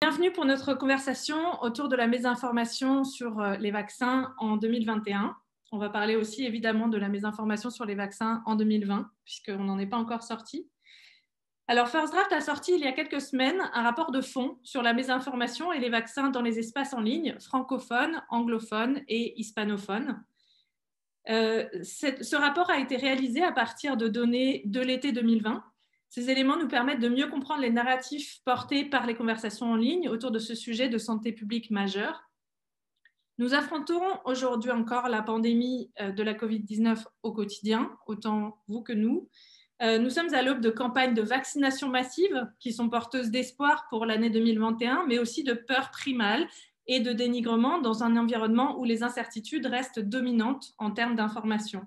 Bienvenue pour notre conversation autour de la mésinformation sur les vaccins en 2021. On va parler aussi évidemment de la mésinformation sur les vaccins en 2020, puisqu'on n'en est pas encore sorti. Alors, First Draft a sorti il y a quelques semaines un rapport de fond sur la mésinformation et les vaccins dans les espaces en ligne francophones, anglophones et hispanophones. Ce rapport a été réalisé à partir de données de l'été 2020. Ces éléments nous permettent de mieux comprendre les narratifs portés par les conversations en ligne autour de ce sujet de santé publique majeur. Nous affrontons aujourd'hui encore la pandémie de la Covid-19 au quotidien, autant vous que nous. Nous sommes à l'aube de campagnes de vaccination massive qui sont porteuses d'espoir pour l'année 2021, mais aussi de peur primale et de dénigrement dans un environnement où les incertitudes restent dominantes en termes d'information.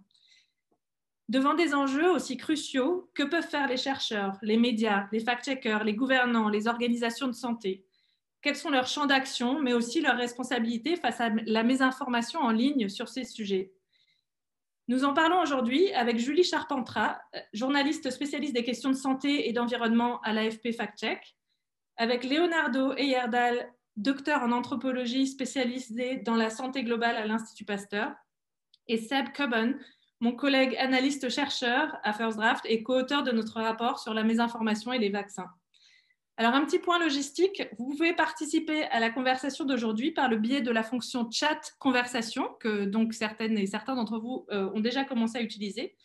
Devant des enjeux aussi cruciaux, que peuvent faire les chercheurs, les médias, les fact-checkers, les gouvernants, les organisations de santé? Quels sont leurs champs d'action, mais aussi leurs responsabilités face à la mésinformation en ligne sur ces sujets? Nous en parlons aujourd'hui avec Julie Charpentras, journaliste spécialiste des questions de santé et d'environnement à l'AFP Fact-Check, avec Leonardo Heyerdahl, docteur en anthropologie spécialisé dans la santé globale à l'Institut Pasteur, et Seb Coben, mon collègue analyste-chercheur à First Draft et co-auteur de notre rapport sur la mésinformation et les vaccins. Alors, un petit point logistique, vous pouvez participer à la conversation d'aujourd'hui par le biais de la fonction chat conversation, que donc certaines et certains d'entre vous ont déjà commencé à utiliser.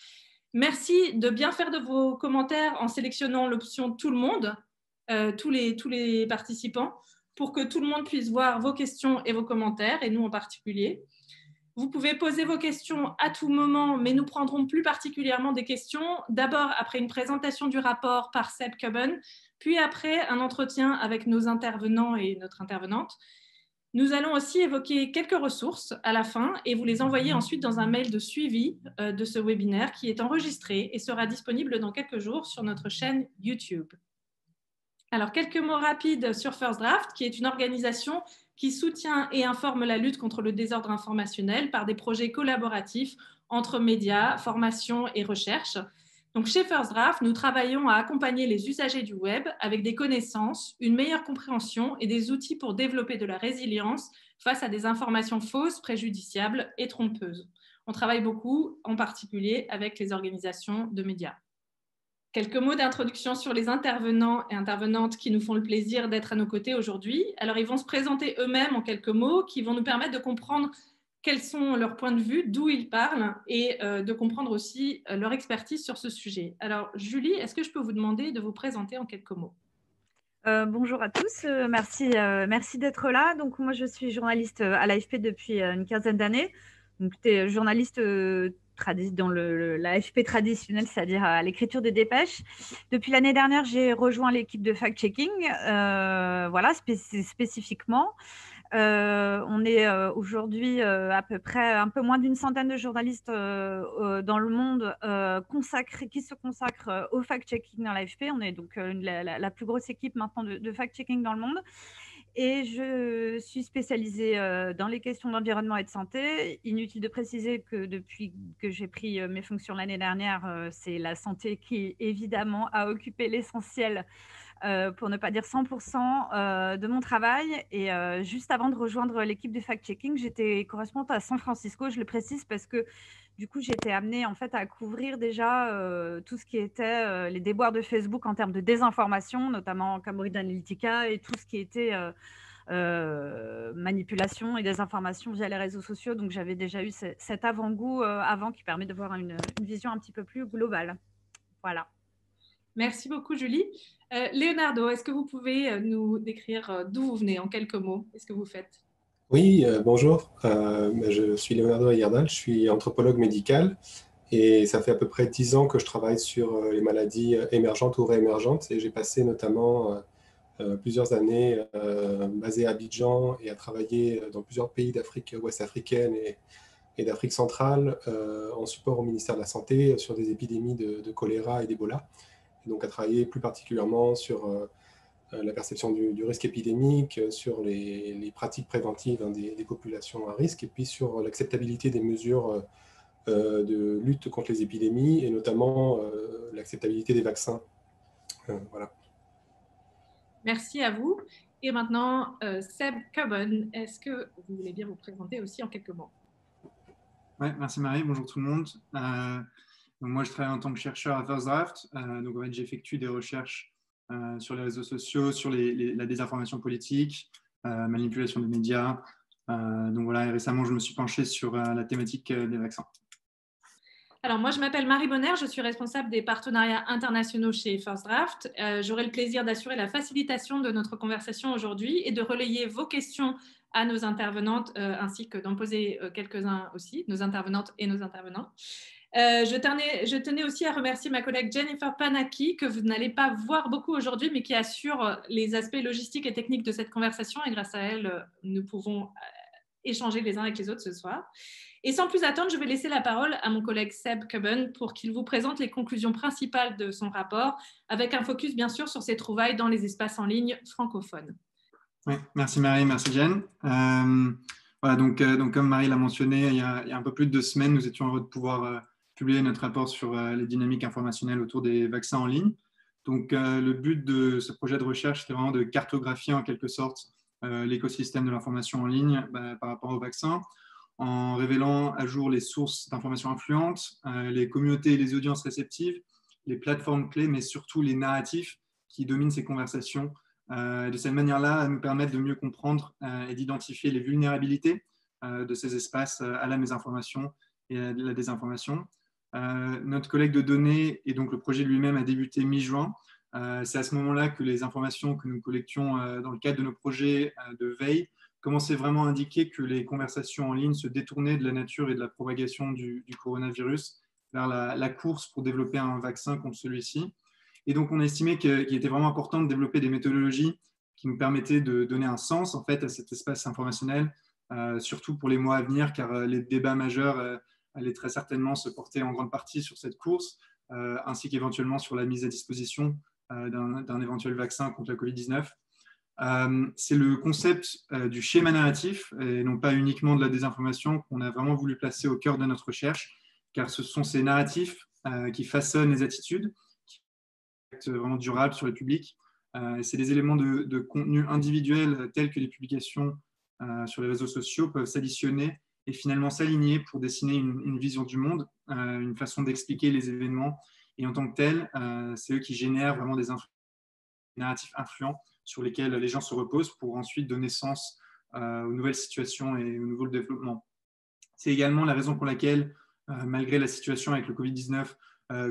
Merci de bien faire de vos commentaires en sélectionnant l'option tout le monde, tous les participants, pour que tout le monde puisse voir vos questions et vos commentaires, et nous en particulier. Vous pouvez poser vos questions à tout moment, mais nous prendrons plus particulièrement des questions d'abord après une présentation du rapport par Seb Coben, puis après un entretien avec nos intervenants et notre intervenante. Nous allons aussi évoquer quelques ressources à la fin et vous les envoyer ensuite dans un mail de suivi de ce webinaire qui est enregistré et sera disponible dans quelques jours sur notre chaîne YouTube. Alors, quelques mots rapides sur First Draft, qui est une organisation qui soutient et informe la lutte contre le désordre informationnel par des projets collaboratifs entre médias, formation et recherche. Donc, chez First Draft, nous travaillons à accompagner les usagers du web avec des connaissances, une meilleure compréhension et des outils pour développer de la résilience face à des informations fausses, préjudiciables et trompeuses. On travaille beaucoup, en particulier avec les organisations de médias. Quelques mots d'introduction sur les intervenants et intervenantes qui nous font le plaisir d'être à nos côtés aujourd'hui. Alors, ils vont se présenter eux-mêmes en quelques mots qui vont nous permettre de comprendre quels sont leurs points de vue, d'où ils parlent et de comprendre aussi leur expertise sur ce sujet. Alors, Julie, est-ce que je peux vous demander de vous présenter en quelques mots? Bonjour à tous, merci d'être là. Donc moi je suis journaliste à l'AFP depuis une quinzaine d'années. Donc j'étais journaliste dans l'AFP traditionnel, c'est-à-dire à l'écriture des dépêches. Depuis l'année dernière, j'ai rejoint l'équipe de fact-checking, voilà, spécifiquement. On est aujourd'hui à peu près un peu moins d'une centaine de journalistes dans le monde qui se consacrent au fact-checking dans l'AFP. On est donc la plus grosse équipe maintenant de fact-checking dans le monde. Et je suis spécialisée dans les questions d'environnement et de santé. Inutile de préciser que depuis que j'ai pris mes fonctions l'année dernière, c'est la santé qui, évidemment, a occupé l'essentiel pour ne pas dire 100% de mon travail. Et juste avant de rejoindre l'équipe de fact-checking, j'étais correspondante à San Francisco. Je le précise parce que du coup, j'étais amenée en fait à couvrir déjà tout ce qui était les déboires de Facebook en termes de désinformation, notamment Cambridge Analytica et tout ce qui était manipulation et désinformation via les réseaux sociaux. Donc, j'avais déjà eu cet avant-goût avant qui permet de voir une vision un petit peu plus globale. Voilà. Merci beaucoup, Julie. Leonardo, est-ce que vous pouvez nous décrire d'où vous venez en quelques mots? Qu'est-ce que vous faites? Oui, bonjour. Je suis Leonardo Heyerdahl, je suis anthropologue médical et ça fait à peu près 10 ans que je travaille sur les maladies émergentes ou réémergentes et j'ai passé notamment plusieurs années basé à Abidjan et à travailler dans plusieurs pays d'Afrique ouest africaine et d'Afrique centrale en support au ministère de la Santé sur des épidémies de choléra et d'Ebola. Et donc à travailler plus particulièrement sur la perception du risque épidémique, sur les pratiques préventives des populations à risque, et puis sur l'acceptabilité des mesures de lutte contre les épidémies, et notamment l'acceptabilité des vaccins. Voilà. Merci à vous. Et maintenant, Seb Coburn, est-ce que vous voulez bien vous présenter aussi en quelques mots? Ouais, merci Marie, bonjour tout le monde. Donc moi, je travaille en tant que chercheur à First Draft. Donc en fait, j'effectue des recherches sur les réseaux sociaux, sur la désinformation politique, manipulation des médias. Donc voilà, et récemment, je me suis penché sur la thématique des vaccins. Alors, moi, je m'appelle Marie Bonner, je suis responsable des partenariats internationaux chez First Draft. J'aurai le plaisir d'assurer la facilitation de notre conversation aujourd'hui et de relayer vos questions à nos intervenantes, ainsi que d'en poser quelques-uns aussi, nos intervenantes et nos intervenants. Je tenais aussi à remercier ma collègue Jennifer Panaki, que vous n'allez pas voir beaucoup aujourd'hui, mais qui assure les aspects logistiques et techniques de cette conversation. Et grâce à elle, nous pouvons échanger les uns avec les autres ce soir. Et sans plus attendre, je vais laisser la parole à mon collègue Seb Coburn pour qu'il vous présente les conclusions principales de son rapport, avec un focus bien sûr sur ses trouvailles dans les espaces en ligne francophones. Oui, merci Marie, merci Jen. Voilà, donc comme Marie l'a mentionné, il y a un peu plus de 2 semaines, nous étions heureux de pouvoir publier notre rapport sur les dynamiques informationnelles autour des vaccins en ligne. Donc le but de ce projet de recherche, c'était vraiment de cartographier en quelque sorte l'écosystème de l'information en ligne par rapport aux vaccins, en révélant à jour les sources d'informations influentes, les communautés et les audiences réceptives, les plateformes clés, mais surtout les narratifs qui dominent ces conversations. De cette manière-là, nous permettre de mieux comprendre et d'identifier les vulnérabilités de ces espaces à la mésinformation et à la désinformation. Notre collecte de données et donc le projet lui-même a débuté mi-juin. C'est à ce moment-là que les informations que nous collections dans le cadre de nos projets de veille commençaient vraiment à indiquer que les conversations en ligne se détournaient de la nature et de la propagation du coronavirus vers la course pour développer un vaccin contre celui-ci. Et donc, on a estimé qu'il était vraiment important de développer des méthodologies qui nous permettaient de donner un sens en fait, à cet espace informationnel, surtout pour les mois à venir, car les débats majeurs allaient très certainement se porter en grande partie sur cette course, ainsi qu'éventuellement sur la mise à disposition d'un éventuel vaccin contre la Covid-19. C'est le concept du schéma narratif, et non pas uniquement de la désinformation, qu'on a vraiment voulu placer au cœur de notre recherche, car ce sont ces narratifs qui façonnent les attitudes, vraiment durable sur le public. C'est des éléments de contenu individuel tels que les publications sur les réseaux sociaux peuvent s'additionner et finalement s'aligner pour dessiner une vision du monde, une façon d'expliquer les événements. Et en tant que tel, c'est eux qui génèrent vraiment des narratifs influents sur lesquels les gens se reposent pour ensuite donner sens aux nouvelles situations et aux nouveaux développements. C'est également la raison pour laquelle, malgré la situation avec le Covid-19,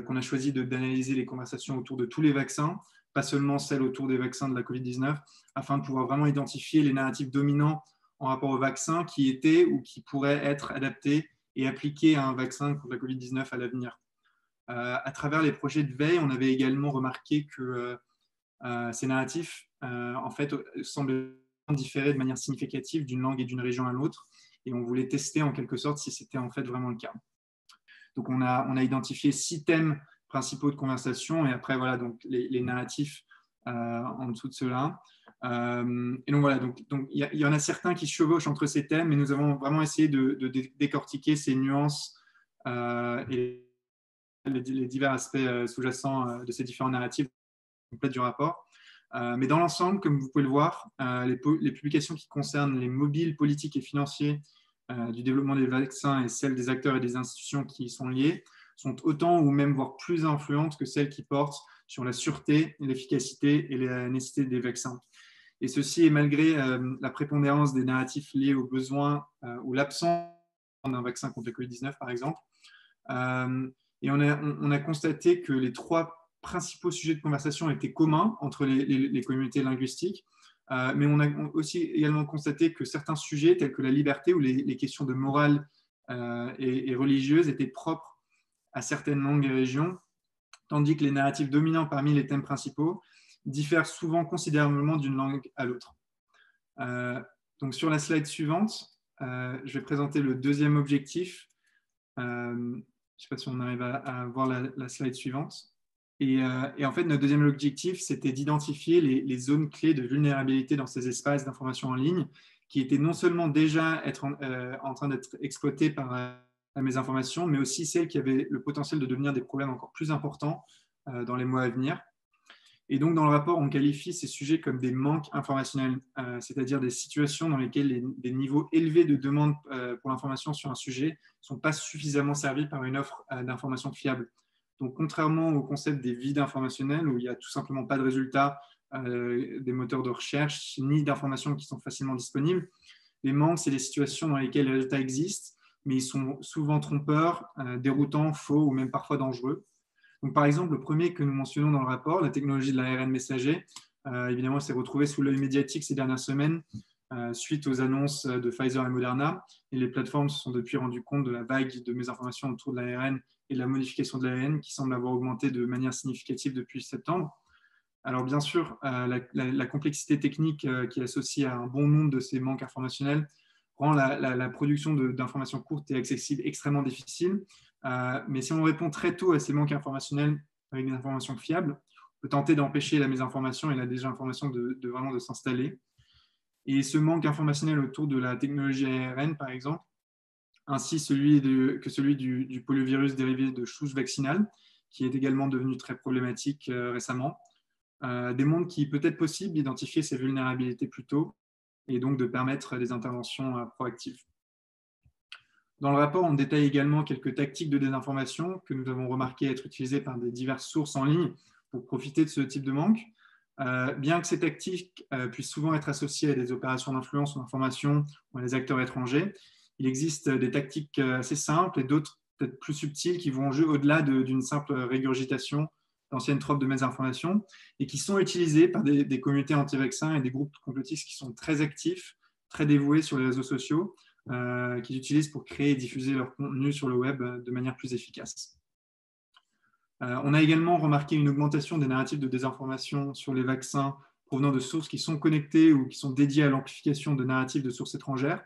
qu'on a choisi d'analyser les conversations autour de tous les vaccins, pas seulement celles autour des vaccins de la Covid-19, afin de pouvoir vraiment identifier les narratifs dominants en rapport aux vaccins qui étaient ou qui pourraient être adaptés et appliqués à un vaccin contre la Covid-19 à l'avenir. À travers les projets de veille, on avait également remarqué que ces narratifs en fait, semblent différer de manière significative d'une langue et d'une région à l'autre, et on voulait tester en quelque sorte si c'était en fait vraiment le cas. Donc, on a identifié 6 thèmes principaux de conversation et après, voilà, donc les narratifs en dessous de cela. Et donc, voilà, donc il y en a certains qui chevauchent entre ces thèmes, mais nous avons vraiment essayé de décortiquer ces nuances et les divers aspects sous-jacents de ces différents narratifs complètes du rapport. Mais dans l'ensemble, comme vous pouvez le voir, les publications qui concernent les mobiles politiques et financiers du développement des vaccins et celles des acteurs et des institutions qui y sont liés sont autant ou même voire plus influentes que celles qui portent sur la sûreté, l'efficacité et la nécessité des vaccins. Et ceci est malgré la prépondérance des narratifs liés aux besoins ou l'absence d'un vaccin contre la Covid-19, par exemple. Et on a constaté que les 3 principaux sujets de conversation étaient communs entre les communautés linguistiques. Mais on a aussi également constaté que certains sujets, tels que la liberté ou les questions de morale et religieuse, étaient propres à certaines langues et régions, tandis que les narratifs dominants parmi les thèmes principaux diffèrent souvent considérablement d'une langue à l'autre. Donc sur la slide suivante, je vais présenter le deuxième objectif. Je ne sais pas si on arrive à voir la slide suivante. Et en fait, notre deuxième objectif, c'était d'identifier les zones clés de vulnérabilité dans ces espaces d'information en ligne qui étaient non seulement déjà en train d'être exploitées par la mésinformation, mais aussi celles qui avaient le potentiel de devenir des problèmes encore plus importants dans les mois à venir. Et donc, dans le rapport, on qualifie ces sujets comme des manques informationnels, c'est-à-dire des situations dans lesquelles des niveaux élevés de demande pour l'information sur un sujet ne sont pas suffisamment servis par une offre d'information fiable. Donc, contrairement au concept des vides informationnels, où il n'y a tout simplement pas de résultats des moteurs de recherche, ni d'informations qui sont facilement disponibles, les manques, c'est des situations dans lesquelles les résultats existent, mais ils sont souvent trompeurs, déroutants, faux ou même parfois dangereux. Donc, par exemple, le premier que nous mentionnons dans le rapport, la technologie de l'ARN messager, évidemment, s'est retrouvé sous l'œil médiatique ces dernières semaines suite aux annonces de Pfizer et Moderna. Et les plateformes se sont depuis rendues compte de la vague de mésinformation autour de l'ARN et de la modification de l'ARN qui semble avoir augmenté de manière significative depuis septembre. Alors, bien sûr, la complexité technique qui est associée à un bon nombre de ces manques informationnels rend la production d'informations courtes et accessibles extrêmement difficile. Mais si on répond très tôt à ces manques informationnels avec des informations fiables, on peut tenter d'empêcher la mésinformation et la désinformation vraiment de s'installer. Et ce manque informationnel autour de la technologie ARN, par exemple, ainsi que celui du poliovirus dérivé de souche vaccinale, qui est également devenu très problématique récemment, démontrent qu'il peut être possible d'identifier ces vulnérabilités plus tôt et donc de permettre des interventions proactives. Dans le rapport, on détaille également quelques tactiques de désinformation que nous avons remarqué être utilisées par des diverses sources en ligne pour profiter de ce type de manque. Bien que ces tactiques puissent souvent être associées à des opérations d'influence ou d'information ou à des acteurs étrangers, il existe des tactiques assez simples et d'autres peut-être plus subtiles qui vont jouer au-delà d'une simple régurgitation d'anciennes tropes de mésinformation et qui sont utilisées par des communautés anti-vaccins et des groupes complotistes qui sont très actifs, très dévoués sur les réseaux sociaux, qu'ils utilisent pour créer et diffuser leur contenu sur le web de manière plus efficace. On a également remarqué une augmentation des narratifs de désinformation sur les vaccins provenant de sources qui sont connectées ou qui sont dédiées à l'amplification de narratifs de sources étrangères,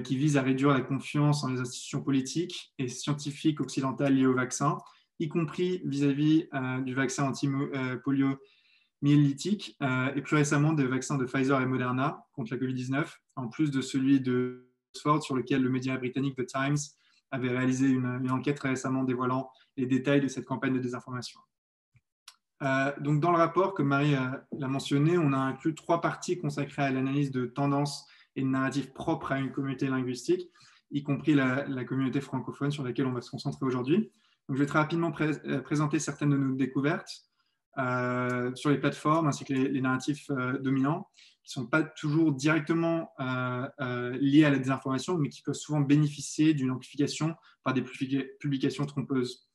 qui visent à réduire la confiance en les institutions politiques et scientifiques occidentales liées au vaccin, y compris vis-à-vis du vaccin anti-poliomyélitique et plus récemment des vaccins de Pfizer et Moderna contre la COVID-19, en plus de celui de Oxford sur lequel le média britannique The Times avait réalisé une enquête très récemment dévoilant les détails de cette campagne de désinformation. Donc dans le rapport, comme Marie l'a mentionné, on a inclus 3 parties consacrées à l'analyse de tendances et de narratifs propres à une communauté linguistique, y compris la communauté francophone sur laquelle on va se concentrer aujourd'hui. Donc, je vais très rapidement présenter certaines de nos découvertes sur les plateformes ainsi que les narratifs dominants qui ne sont pas toujours directement liés à la désinformation, mais qui peuvent souvent bénéficier d'une amplification par des publications trompeuses.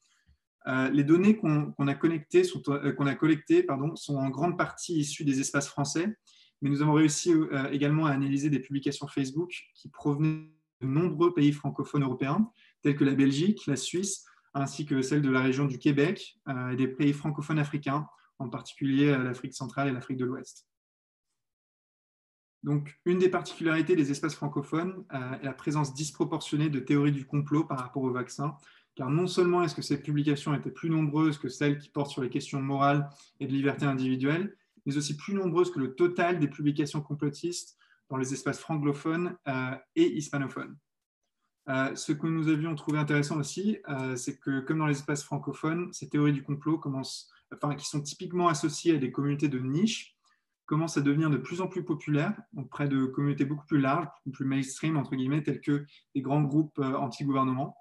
Les données qu'on a collectées sont en grande partie issues des espaces français, mais nous avons réussi également à analyser des publications Facebook qui provenaient de nombreux pays francophones européens, tels que la Belgique, la Suisse, ainsi que celles de la région du Québec et des pays francophones africains, en particulier l'Afrique centrale et l'Afrique de l'Ouest. Donc, une des particularités des espaces francophones est la présence disproportionnée de théories du complot par rapport au vaccin, car non seulement est-ce que ces publications étaient plus nombreuses que celles qui portent sur les questions morales et de liberté individuelle, mais aussi plus nombreuses que le total des publications complotistes dans les espaces francophones et hispanophones. Ce que nous avions trouvé intéressant aussi, c'est que comme dans les espaces francophones, ces théories du complot qui sont typiquement associées à des communautés de niche, commencent à devenir de plus en plus populaires auprès de communautés beaucoup plus larges, plus mainstream, entre guillemets, tels que les grands groupes anti-gouvernement.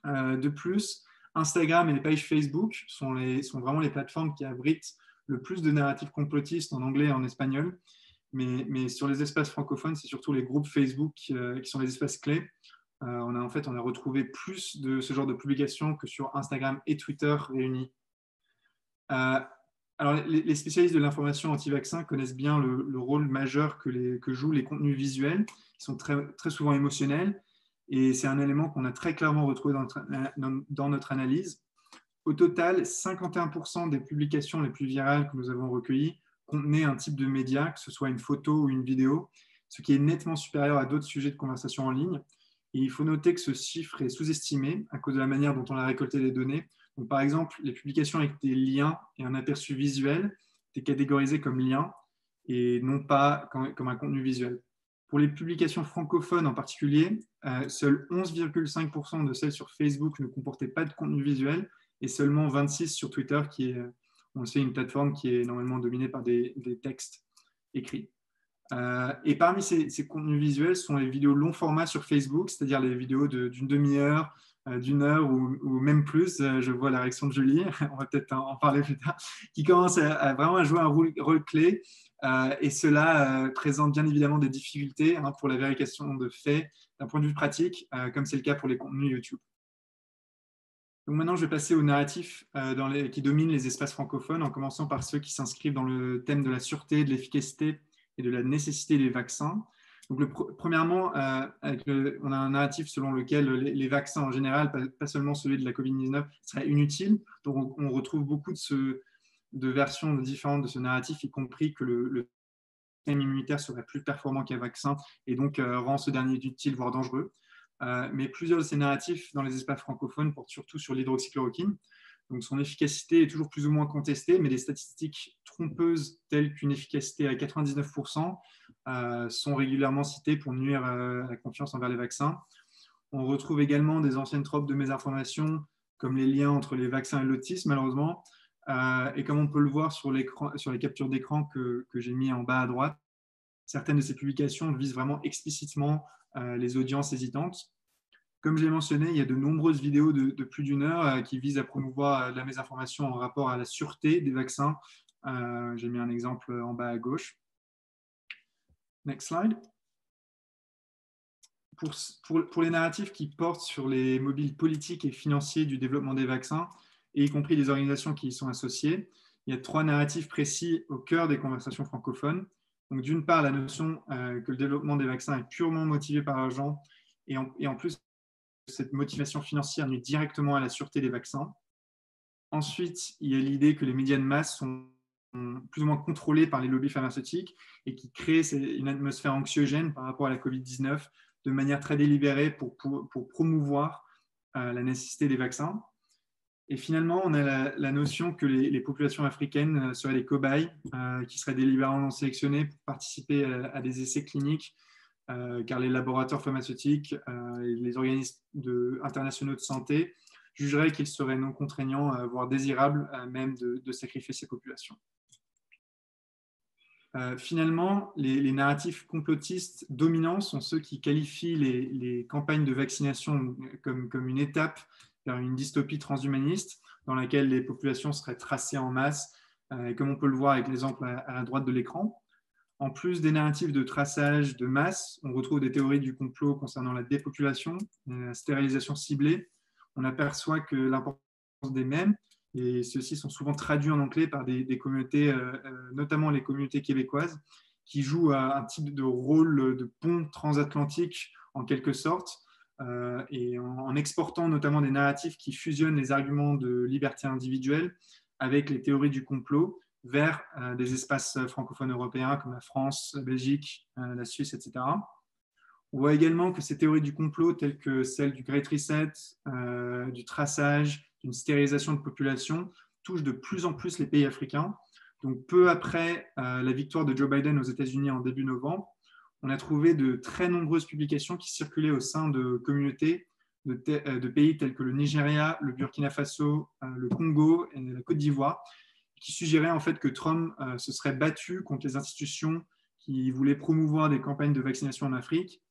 De plus, Instagram et les pages Facebook sont vraiment les plateformes qui abritent le plus de narratifs complotistes en anglais et en espagnol. Mais sur les espaces francophones, c'est surtout les groupes Facebook qui sont les espaces clés. On a retrouvé plus de ce genre de publications que sur Instagram et Twitter réunis. Alors, les spécialistes de l'information anti-vaccin connaissent bien le rôle majeur que jouent les contenus visuels, qui sont très, très souvent émotionnels. Et c'est un élément qu'on a très clairement retrouvé dans notre analyse. Au total, 51% des publications les plus virales que nous avons recueillies contenaient un type de média, que ce soit une photo ou une vidéo, ce qui est nettement supérieur à d'autres sujets de conversation en ligne. Et il faut noter que ce chiffre est sous-estimé à cause de la manière dont on a récolté les données. Donc, par exemple, les publications avec des liens et un aperçu visuel étaient catégorisées comme liens et non pas comme un contenu visuel. Pour les publications francophones en particulier, seuls 11,5% de celles sur Facebook ne comportaient pas de contenu visuel et seulement 26% sur Twitter qui on le sait, une plateforme qui est normalement dominée par des textes écrits. Et parmi ces contenus visuels sont les vidéos long format sur Facebook, c'est-à-dire les vidéos d'une demi-heure, d'une heure ou même plus. Je vois la réaction de Julie, on va peut-être en parler plus tard, qui commence vraiment à jouer un rôle clé. Et cela présente bien évidemment des difficultés pour la vérification de faits d'un point de vue pratique, comme c'est le cas pour les contenus YouTube. Donc maintenant, je vais passer aux narratifs qui dominent les espaces francophones, en commençant par ceux qui s'inscrivent dans le thème de la sûreté, de l'efficacité et de la nécessité des vaccins. Donc, premièrement, on a un narratif selon lequel les vaccins en général, pas seulement celui de la COVID-19, seraient inutiles. Donc, on retrouve beaucoup de versions différentes de ce narratif, y compris que le système immunitaire serait plus performant qu'un vaccin et donc rend ce dernier inutile, voire dangereux. Mais plusieurs de ces narratifs dans les espaces francophones portent surtout sur l'hydroxychloroquine. Donc, son efficacité est toujours plus ou moins contestée, mais des statistiques trompeuses telles qu'une efficacité à 99% sont régulièrement citées pour nuire à la confiance envers les vaccins. On retrouve également des anciennes tropes de mésinformation, comme les liens entre les vaccins et l'autisme, malheureusement. Et comme on peut le voir sur les captures d'écran que j'ai mis en bas à droite, certaines de ces publications visent vraiment explicitement les audiences hésitantes. Comme je l'ai mentionné, il y a de nombreuses vidéos de plus d'1 heure qui visent à promouvoir la mésinformation en rapport à la sûreté des vaccins. J'ai mis un exemple en bas à gauche. Next slide. Pour les narratifs qui portent sur les mobiles politiques et financiers du développement des vaccins, et y compris les organisations qui y sont associées, il y a 3 narratifs précis au cœur des conversations francophones. Donc, d'une part, la notion que le développement des vaccins est purement motivé par l'argent, et en plus, cette motivation financière nuit directement à la sûreté des vaccins. Ensuite, il y a l'idée que les médias de masse sont plus ou moins contrôlés par les lobbies pharmaceutiques et qui créent une atmosphère anxiogène par rapport à la COVID-19 de manière très délibérée pour promouvoir la nécessité des vaccins. Et finalement, on a la notion que les populations africaines seraient des cobayes qui seraient délibérément sélectionnés pour participer à des essais cliniques, car les laboratoires pharmaceutiques et les organismes internationaux de santé jugeraient qu'il serait non contraignant, voire désirable même de sacrifier ces populations. Finalement, les narratifs complotistes dominants sont ceux qui qualifient les campagnes de vaccination comme une étape vers une dystopie transhumaniste dans laquelle les populations seraient tracées en masse, comme on peut le voir avec l'exemple à la droite de l'écran. En plus des narratifs de traçage de masse, on retrouve des théories du complot concernant la dépopulation, la stérilisation ciblée. On aperçoit que l'importance des mèmes, et ceux-ci sont souvent traduits en anglais par des communautés, notamment les communautés québécoises, qui jouent un type de rôle de pont transatlantique en quelque sorte, et en exportant notamment des narratifs qui fusionnent les arguments de liberté individuelle avec les théories du complot vers des espaces francophones européens comme la France, la Belgique, la Suisse, etc. On voit également que ces théories du complot, telles que celles du Great Reset, du traçage, d'une stérilisation de population, touchent de plus en plus les pays africains. Donc, peu après la victoire de Joe Biden aux États-Unis en début novembre, on a trouvé de très nombreuses publications qui circulaient au sein de communautés de pays tels que le Nigeria, le Burkina Faso, le Congo et la Côte d'Ivoire, qui suggéraient en fait que Trump se serait battu contre les institutions qui voulaient promouvoir des campagnes de vaccination en Afrique,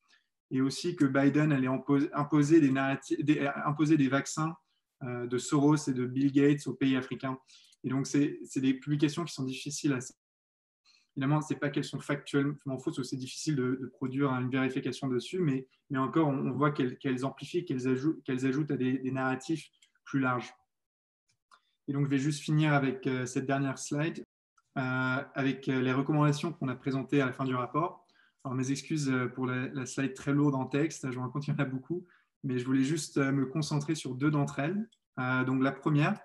et aussi que Biden allait imposer des vaccins de Soros et de Bill Gates aux pays africains. Et donc, c'est des publications qui sont difficiles à... Évidemment, ce n'est pas qu'elles sont factuellement fausses, c'est difficile de produire une vérification dessus, mais encore, on voit qu'elles amplifient, qu'elles ajoutent à des narratifs plus larges. Et donc, je vais juste finir avec cette dernière slide, avec les recommandations qu'on a présentées à la fin du rapport. Alors, mes excuses pour la slide très lourde en texte, j'en raconte, il y en a beaucoup, mais je voulais juste me concentrer sur 2 d'entre elles. Donc, la première,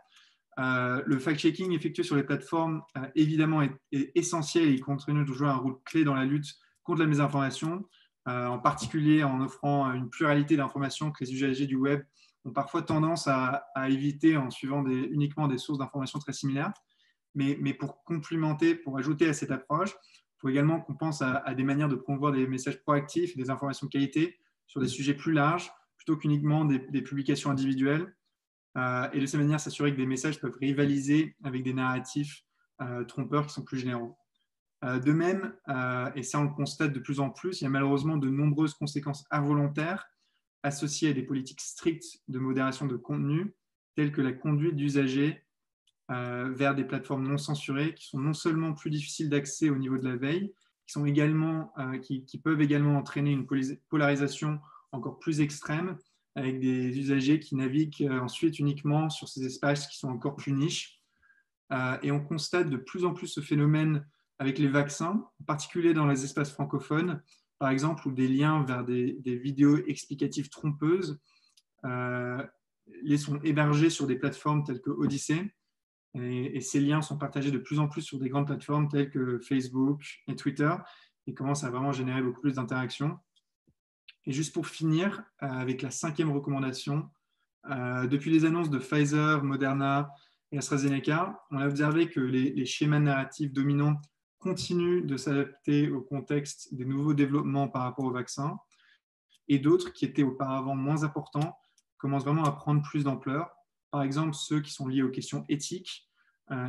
le fact-checking effectué sur les plateformes, évidemment, est essentiel et il continue de jouer un rôle clé dans la lutte contre la mésinformation, en particulier en offrant une pluralité d'informations que les usagers du web ont parfois tendance à éviter en suivant uniquement des sources d'informations très similaires. Mais pour complémenter, pour ajouter à cette approche, il faut également qu'on pense à des manières de promouvoir des messages proactifs et des informations de qualité sur des sujets plus larges, plutôt qu'uniquement des publications individuelles. et de cette manière s'assurer que des messages peuvent rivaliser avec des narratifs trompeurs qui sont plus généraux. De même, et ça on le constate de plus en plus, il y a malheureusement de nombreuses conséquences involontaires associées à des politiques strictes de modération de contenu, telles que la conduite d'usagers vers des plateformes non censurées, qui sont non seulement plus difficiles d'accès au niveau de la veille, qui peuvent également entraîner une polarisation encore plus extrême, avec des usagers qui naviguent ensuite uniquement sur ces espaces qui sont encore plus niches. Et on constate de plus en plus ce phénomène avec les vaccins, en particulier dans les espaces francophones, par exemple, où des liens vers des vidéos explicatives trompeuses les sont hébergés sur des plateformes telles que Odyssey, et ces liens sont partagés de plus en plus sur des grandes plateformes telles que Facebook et Twitter, et commencent à vraiment générer beaucoup plus d'interactions. Et juste pour finir, avec la 5e recommandation, depuis les annonces de Pfizer, Moderna et AstraZeneca, on a observé que les schémas narratifs dominants continuent de s'adapter au contexte des nouveaux développements par rapport aux vaccins, et d'autres qui étaient auparavant moins importants commencent vraiment à prendre plus d'ampleur. Par exemple, ceux qui sont liés aux questions éthiques,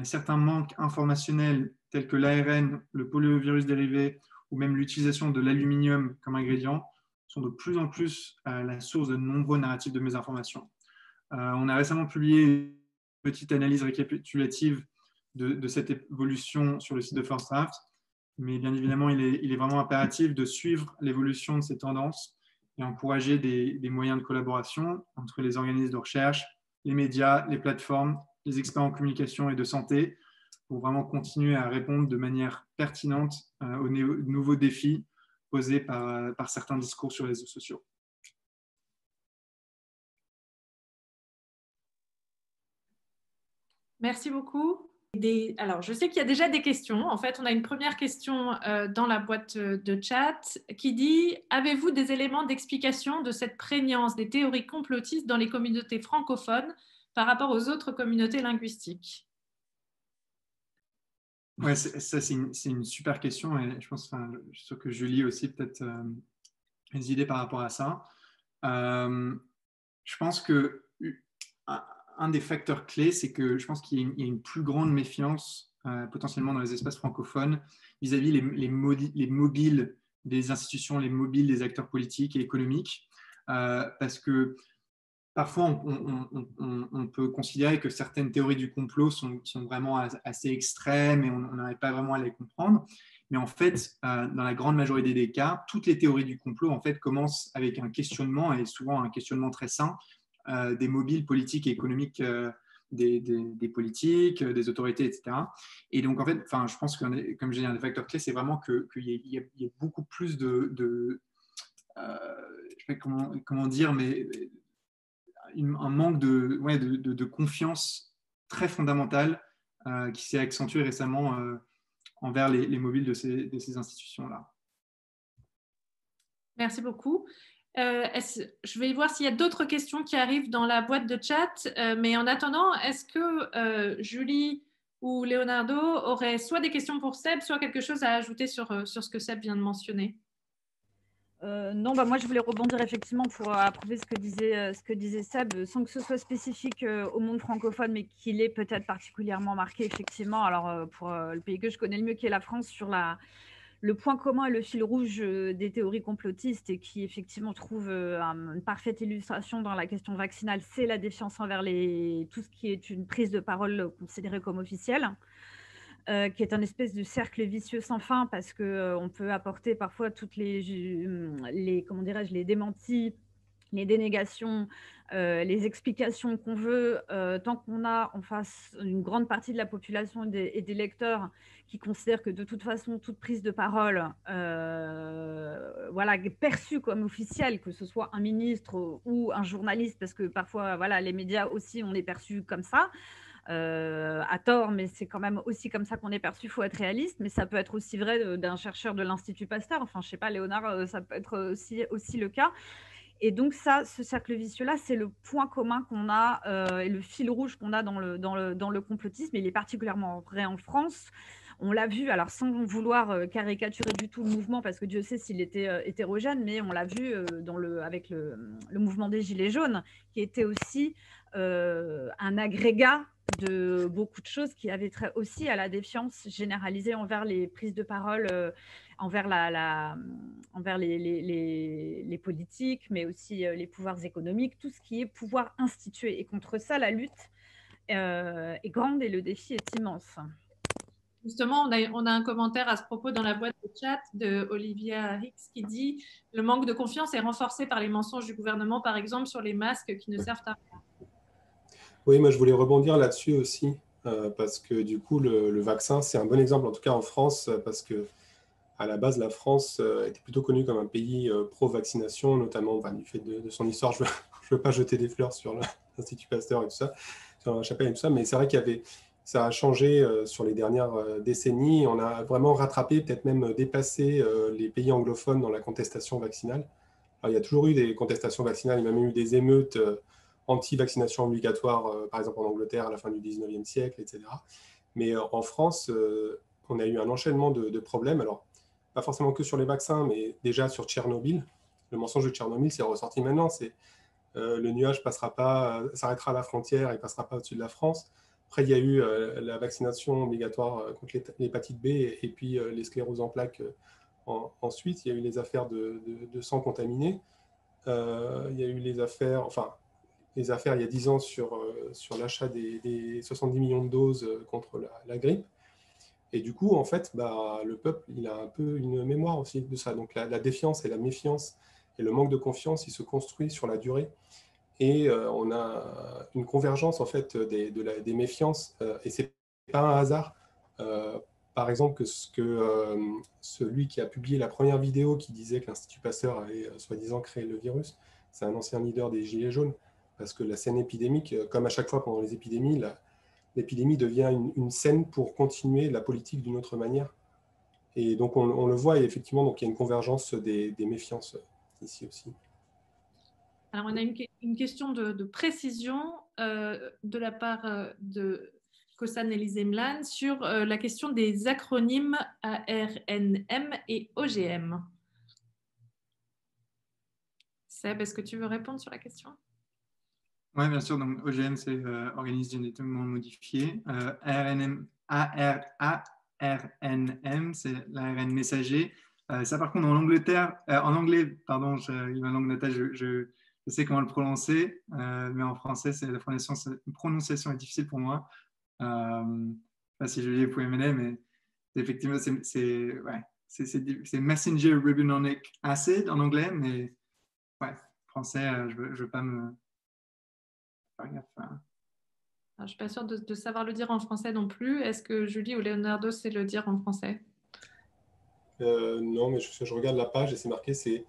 certains manques informationnels tels que l'ARN, le poliovirus dérivé ou même l'utilisation de l'aluminium comme ingrédient sont de plus en plus la source de nombreux narratifs de mésinformation. On a récemment publié une petite analyse récapitulative de cette évolution sur le site de First Draft, mais bien évidemment, il est vraiment impératif de suivre l'évolution de ces tendances et encourager des moyens de collaboration entre les organismes de recherche, les médias, les plateformes, les experts en communication et de santé pour vraiment continuer à répondre de manière pertinente aux nouveaux défis posés par certains discours sur les réseaux sociaux. Merci beaucoup. Alors, je sais qu'il y a déjà des questions. En fait, on a une première question dans la boîte de chat qui dit « Avez-vous des éléments d'explication de cette prégnance des théories complotistes dans les communautés francophones par rapport aux autres communautés linguistiques ?» Ouais, ça, c'est une super question et je pense, je suis sûr que Julie aussi peut-être des idées par rapport à ça. Je pense que un des facteurs clés, c'est que je pense qu'il y a une plus grande méfiance potentiellement dans les espaces francophones vis-à-vis les mobiles des institutions, les mobiles des acteurs politiques et économiques, parce que parfois on peut considérer que certaines théories du complot sont vraiment assez extrêmes et on n'arrive pas vraiment à les comprendre. Mais en fait, dans la grande majorité des cas, toutes les théories du complot en fait commencent avec un questionnement, et souvent un questionnement très sain, des mobiles politiques et économiques des politiques, des autorités, etc. Et donc, en fait, je pense que, comme je disais, un des facteurs clés, c'est vraiment qu'il y a beaucoup plus je ne sais pas comment dire, mais un manque de confiance très fondamental qui s'est accentué récemment envers les mobiles de ces institutions-là. Merci beaucoup. Je vais voir s'il y a d'autres questions qui arrivent dans la boîte de chat, mais en attendant, est-ce que Julie ou Leonardo auraient soit des questions pour Seb, soit quelque chose à ajouter sur ce que Seb vient de mentionner? Non, moi je voulais rebondir effectivement pour approuver ce que disait Seb, sans que ce soit spécifique au monde francophone, mais qu'il est peut-être particulièrement marqué effectivement. Alors pour le pays que je connais le mieux, qui est la France, sur le point commun et le fil rouge des théories complotistes, et qui effectivement trouve une parfaite illustration dans la question vaccinale, c'est la défiance envers tout ce qui est une prise de parole considérée comme officielle. Qui est un espèce de cercle vicieux sans fin, parce qu'on peut apporter parfois toutes les démentis, les dénégations, les explications qu'on veut, tant qu'on a en face une grande partie de la population et des lecteurs qui considèrent que de toute façon, toute prise de parole est perçue comme officielle, que ce soit un ministre ou un journaliste, parce que parfois, les médias aussi, on est perçus comme ça. À tort, mais c'est quand même aussi comme ça qu'on est perçu. Il faut être réaliste, mais ça peut être aussi vrai d'un chercheur de l'Institut Pasteur. Enfin, je sais pas, Léonard, ça peut être aussi le cas. Et donc ce cercle vicieux-là, c'est le point commun qu'on a et le fil rouge qu'on a dans le complotisme. Il est particulièrement vrai en France. On l'a vu, alors sans vouloir caricaturer du tout le mouvement, parce que Dieu sait s'il était hétérogène, mais on l'a vu avec le mouvement des Gilets jaunes, qui était aussi un agrégat de beaucoup de choses qui avaient trait aussi à la défiance généralisée envers les prises de parole, envers les politiques, mais aussi les pouvoirs économiques, tout ce qui est pouvoir institué. Et contre ça, la lutte est grande et le défi est immense. Justement, on a un commentaire à ce propos dans la boîte de chat de Olivia Hicks qui dit « Le manque de confiance est renforcé par les mensonges du gouvernement, par exemple, sur les masques qui ne servent à rien. » Oui, moi je voulais rebondir là-dessus aussi, parce que du coup, le vaccin, c'est un bon exemple, en tout cas en France, parce que à la base, la France était plutôt connue comme un pays pro-vaccination, notamment du fait de son histoire. Je ne veux pas jeter des fleurs sur l'Institut Pasteur et tout ça, sur la chapelle et tout ça, mais c'est vrai ça a changé sur les dernières décennies. On a vraiment rattrapé, peut-être même dépassé les pays anglophones dans la contestation vaccinale. Alors, il y a toujours eu des contestations vaccinales, il y a même eu des émeutes anti-vaccination obligatoire, par exemple en Angleterre à la fin du 19e siècle, etc. Mais en France, on a eu un enchaînement de problèmes. Alors, pas forcément que sur les vaccins, mais déjà sur Tchernobyl. Le mensonge de Tchernobyl, c'est ressorti maintenant. C'est le nuage s'arrêtera à la frontière et ne passera pas au-dessus de la France. Après, il y a eu la vaccination obligatoire contre l'hépatite B et puis les scléroses en plaques. Ensuite, il y a eu les affaires de sang contaminé. Il y a eu les affaires il y a 10 ans sur l'achat des 70 millions de doses contre la grippe. Et du coup, en fait, le peuple, il a un peu une mémoire aussi de ça. Donc la défiance et la méfiance et le manque de confiance, il se construit sur la durée. Et on a une convergence en fait des méfiances. Et c'est pas un hasard. Par exemple, que celui qui a publié la première vidéo qui disait que l'Institut Pasteur avait soi-disant créé le virus, c'est un ancien leader des Gilets jaunes. Parce que la scène épidémique, comme à chaque fois pendant les épidémies, l'épidémie devient une scène pour continuer la politique d'une autre manière. Et donc, on le voit, et effectivement, donc, il y a une convergence des méfiances ici aussi. Alors, on a une question de précision de la part de Kosan Elizemlan sur la question des acronymes ARNM et OGM. Seb, est-ce que tu veux répondre sur la question? Oui, bien sûr. Donc, OGM, c'est organisme génétiquement modifié. ARNM, c'est l'ARN messager. Ça, par contre, en anglais, pardon, ma langue natale, je sais comment le prononcer, mais en français, la prononciation est difficile pour moi. Pas si Julie, vous pouvez m'aider, mais effectivement, c'est Messenger Ribbonic Acid en anglais, mais ouais, français, je ne veux pas me... Alors, je ne suis pas sûre de savoir le dire en français non plus. Est-ce que Julie ou Leonardo sait le dire en français? Non, mais je regarde la page et c'est marqué, c'est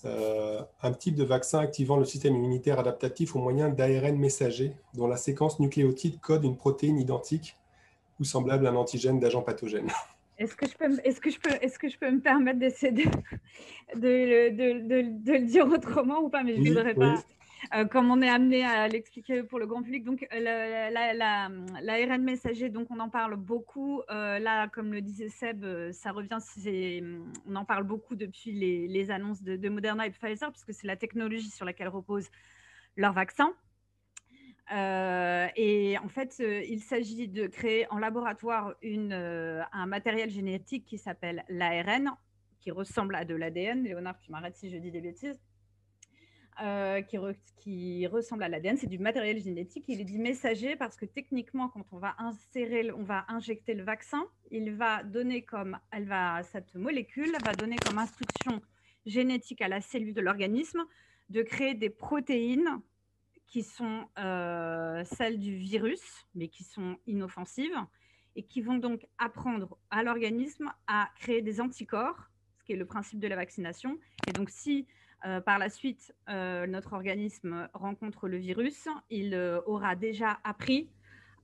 un type de vaccin activant le système immunitaire adaptatif au moyen d'ARN messager dont la séquence nucléotide code une protéine identique ou semblable à un antigène d'agent pathogène. Est-ce que je peux me permettre d'essayer de le dire autrement ou pas, mais je ne voudrais pas. Comme on est amené à l'expliquer pour le grand public, donc l'ARN messager, donc on en parle beaucoup. Là, comme le disait Seb, ça revient, on en parle beaucoup depuis les annonces de Moderna et de Pfizer, puisque c'est la technologie sur laquelle repose leur vaccin. Et en fait, il s'agit de créer en laboratoire un matériel génétique qui s'appelle l'ARN, qui ressemble à de l'ADN. Léonard, tu m'arrêtes si je dis des bêtises. Qui ressemble à l'ADN, c'est du matériel génétique. Il est dit messager parce que techniquement, quand on va injecter le vaccin, cette molécule va donner comme instruction génétique à la cellule de l'organisme de créer des protéines qui sont celles du virus, mais qui sont inoffensives, et qui vont donc apprendre à l'organisme à créer des anticorps, ce qui est le principe de la vaccination. Et donc, si par la suite, notre organisme rencontre le virus, il aura déjà appris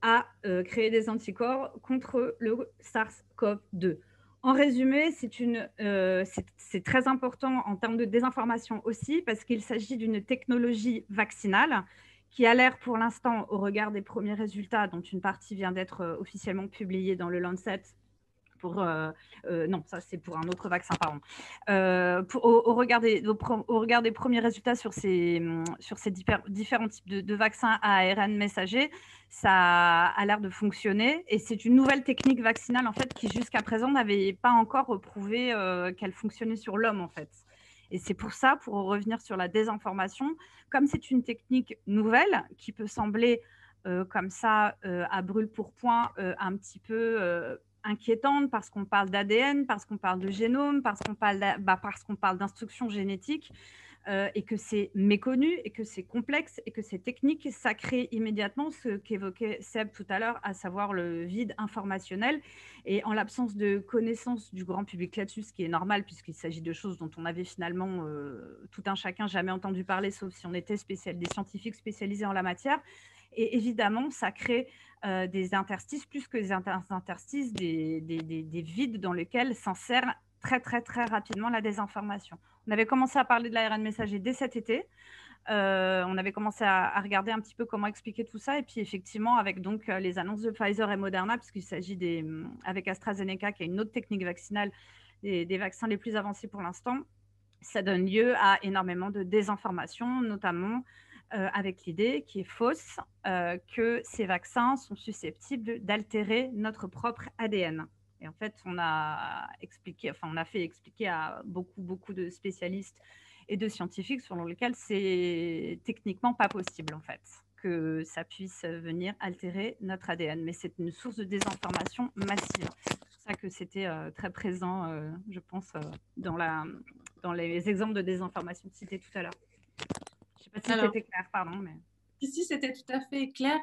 à créer des anticorps contre le SARS-CoV-2. En résumé, c'est très important en termes de désinformation aussi, parce qu'il s'agit d'une technologie vaccinale qui a l'air pour l'instant, au regard des premiers résultats, dont une partie vient d'être officiellement publiée dans le Lancet, Non, ça c'est pour un autre vaccin, pardon. Au regard des premiers résultats sur ces différents types de vaccins à ARN messager, ça a l'air de fonctionner et c'est une nouvelle technique vaccinale en fait qui jusqu'à présent n'avait pas encore prouvé qu'elle fonctionnait sur l'homme en fait. Et c'est pour ça, pour revenir sur la désinformation, comme c'est une technique nouvelle qui peut sembler comme ça à brûle-pourpoint un petit peu inquiétante parce qu'on parle d'ADN, parce qu'on parle de génome, parce qu'on parle d'instructions génétiques et que c'est méconnu et que c'est complexe et que c'est technique, ça crée immédiatement ce qu'évoquait Seb tout à l'heure, à savoir le vide informationnel. Et en l'absence de connaissance du grand public là-dessus, ce qui est normal puisqu'il s'agit de choses dont on avait finalement tout un chacun jamais entendu parler, sauf si on était des scientifiques spécialisés en la matière. Et évidemment, ça crée des interstices, plus que des interstices, des vides dans lesquels s'insère très, très, très rapidement la désinformation. On avait commencé à parler de l'ARN messager dès cet été. On avait commencé à regarder un petit peu comment expliquer tout ça. Et puis, effectivement, avec donc les annonces de Pfizer et Moderna, puisqu'il s'agit avec AstraZeneca, qui a une autre technique vaccinale, des vaccins les plus avancés pour l'instant, ça donne lieu à énormément de désinformation, notamment avec l'idée qui est fausse que ces vaccins sont susceptibles d'altérer notre propre ADN. Et en fait, on a fait expliquer à beaucoup de spécialistes et de scientifiques selon lesquels c'est techniquement pas possible en fait que ça puisse venir altérer notre ADN. Mais c'est une source de désinformation massive. C'est pour ça que c'était très présent, je pense, dans les exemples de désinformation cités tout à l'heure. Je ne sais pas si c'était clair, pardon. Mais... Ici, c'était tout à fait clair.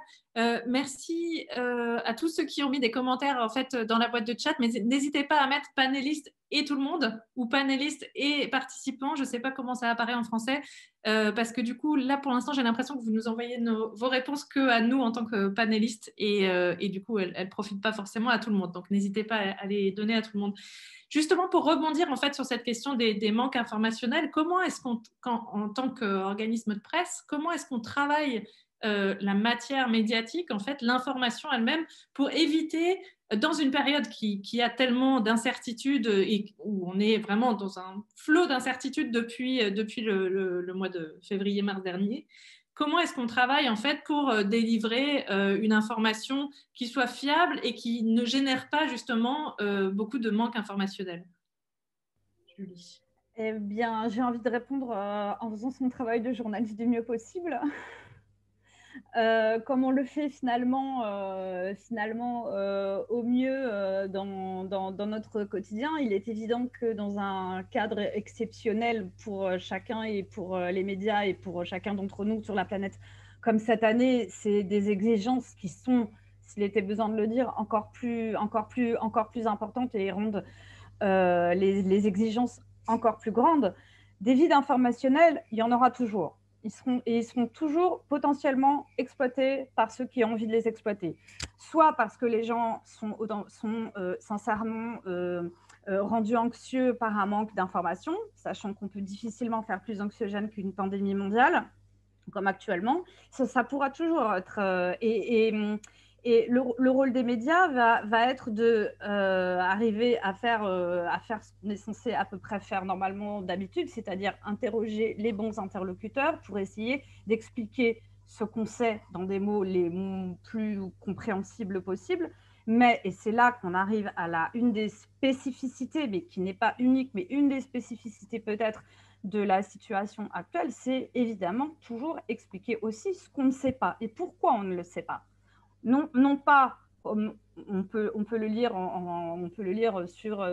Merci à tous ceux qui ont mis des commentaires en fait, dans la boîte de chat, mais n'hésitez pas à mettre panélistes et tout le monde, ou panélistes et participants. Je ne sais pas comment ça apparaît en français, parce que du coup, là, pour l'instant, j'ai l'impression que vous nous envoyez vos réponses qu'à nous en tant que panélistes, et du coup, elles ne profitent pas forcément à tout le monde. Donc, n'hésitez pas à les donner à tout le monde. Justement, pour rebondir en fait sur cette question des manques informationnels, comment est-ce en tant qu'organisme de presse, comment est-ce qu'on travaille la matière médiatique, en fait, l'information elle-même, pour éviter, dans une période qui a tellement d'incertitudes et où on est vraiment dans un flot d'incertitudes depuis le mois de février-mars dernier, comment est-ce qu'on travaille en fait pour délivrer une information qui soit fiable et qui ne génère pas justement beaucoup de manque informationnel? Julie. Eh bien, j'ai envie de répondre en faisant son travail de journaliste du mieux possible. Comme on le fait finalement au mieux dans notre quotidien, il est évident que dans un cadre exceptionnel pour chacun et pour les médias et pour chacun d'entre nous sur la planète, comme cette année, c'est des exigences qui sont, s'il était besoin de le dire, encore plus importantes et rendent les exigences encore plus grandes. Des vides informationnels, il y en aura toujours. Ils seront toujours potentiellement exploités par ceux qui ont envie de les exploiter. Soit parce que les gens sont sincèrement rendus anxieux par un manque d'informations, sachant qu'on peut difficilement faire plus anxiogène qu'une pandémie mondiale, comme actuellement. Ça pourra toujours être... Et le rôle des médias va être d'arriver à faire ce qu'on est censé à peu près faire normalement d'habitude, c'est-à-dire interroger les bons interlocuteurs pour essayer d'expliquer ce qu'on sait dans des mots les plus compréhensibles possibles. Mais, et c'est là qu'on arrive à une des spécificités, mais qui n'est pas unique, mais une des spécificités peut-être de la situation actuelle, c'est évidemment toujours expliquer aussi ce qu'on ne sait pas et pourquoi on ne le sait pas. Non pas, on peut le lire sur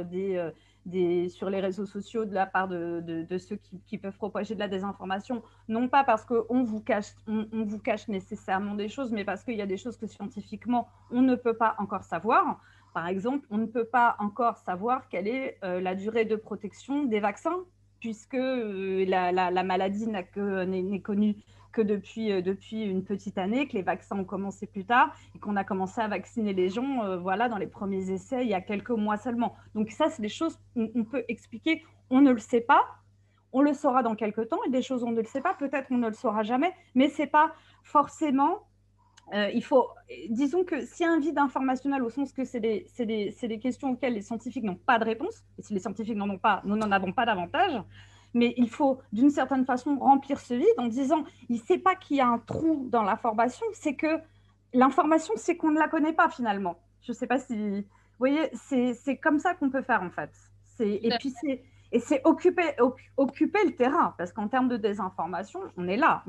les réseaux sociaux de la part de ceux qui peuvent propager de la désinformation, non pas parce qu'on vous cache nécessairement des choses, mais parce qu'il y a des choses que scientifiquement, on ne peut pas encore savoir. Par exemple, on ne peut pas encore savoir quelle est la durée de protection des vaccins, puisque la maladie n'est connue que depuis une petite année, que les vaccins ont commencé plus tard et qu'on a commencé à vacciner les gens dans les premiers essais il y a quelques mois seulement. Donc ça, c'est des choses qu'on peut expliquer. On ne le sait pas, on le saura dans quelques temps, et des choses on ne le sait pas, peut-être on ne le saura jamais, mais ce n'est pas forcément disons que s'il y a un vide informationnel au sens que c'est des questions auxquelles les scientifiques n'ont pas de réponse, et si les scientifiques n'en ont pas, nous n'en avons pas davantage, mais il faut d'une certaine façon remplir ce vide en disant, il ne sait pas qu'il y a un trou dans l'information, c'est que l'information, c'est qu'on ne la connaît pas finalement. Je ne sais pas si... Vous voyez, c'est comme ça qu'on peut faire en fait. Et puis c'est occuper le terrain, parce qu'en termes de désinformation, on est là,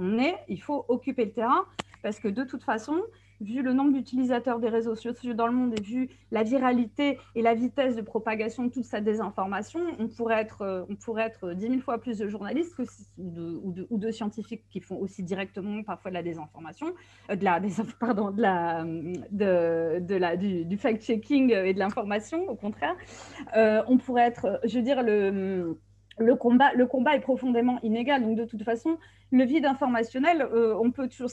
il faut occuper le terrain, parce que de toute façon, vu le nombre d'utilisateurs des réseaux sociaux dans le monde et vu la viralité et la vitesse de propagation de toute cette désinformation, on pourrait être 10 000 fois plus de journalistes ou de scientifiques qui font aussi directement parfois de la désinformation, du fact-checking et de l'information, au contraire. On pourrait être, je veux dire, le combat est profondément inégal. Donc, de toute façon, le vide informationnel, on peut toujours,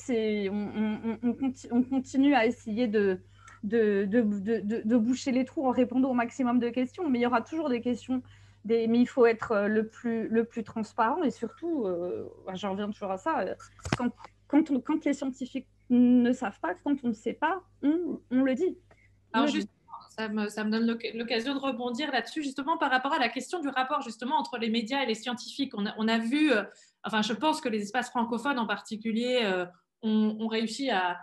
on continue à essayer de boucher les trous en répondant au maximum de questions, mais il y aura toujours des questions. Mais il faut être le plus transparent et surtout, j'en reviens toujours à ça, quand les scientifiques ne savent pas, quand on ne sait pas, on le dit. Alors justement, ça me donne l'occasion de rebondir là-dessus, justement par rapport à la question du rapport justement entre les médias et les scientifiques. On a vu, enfin je pense que les espaces francophones en particulier ont réussi à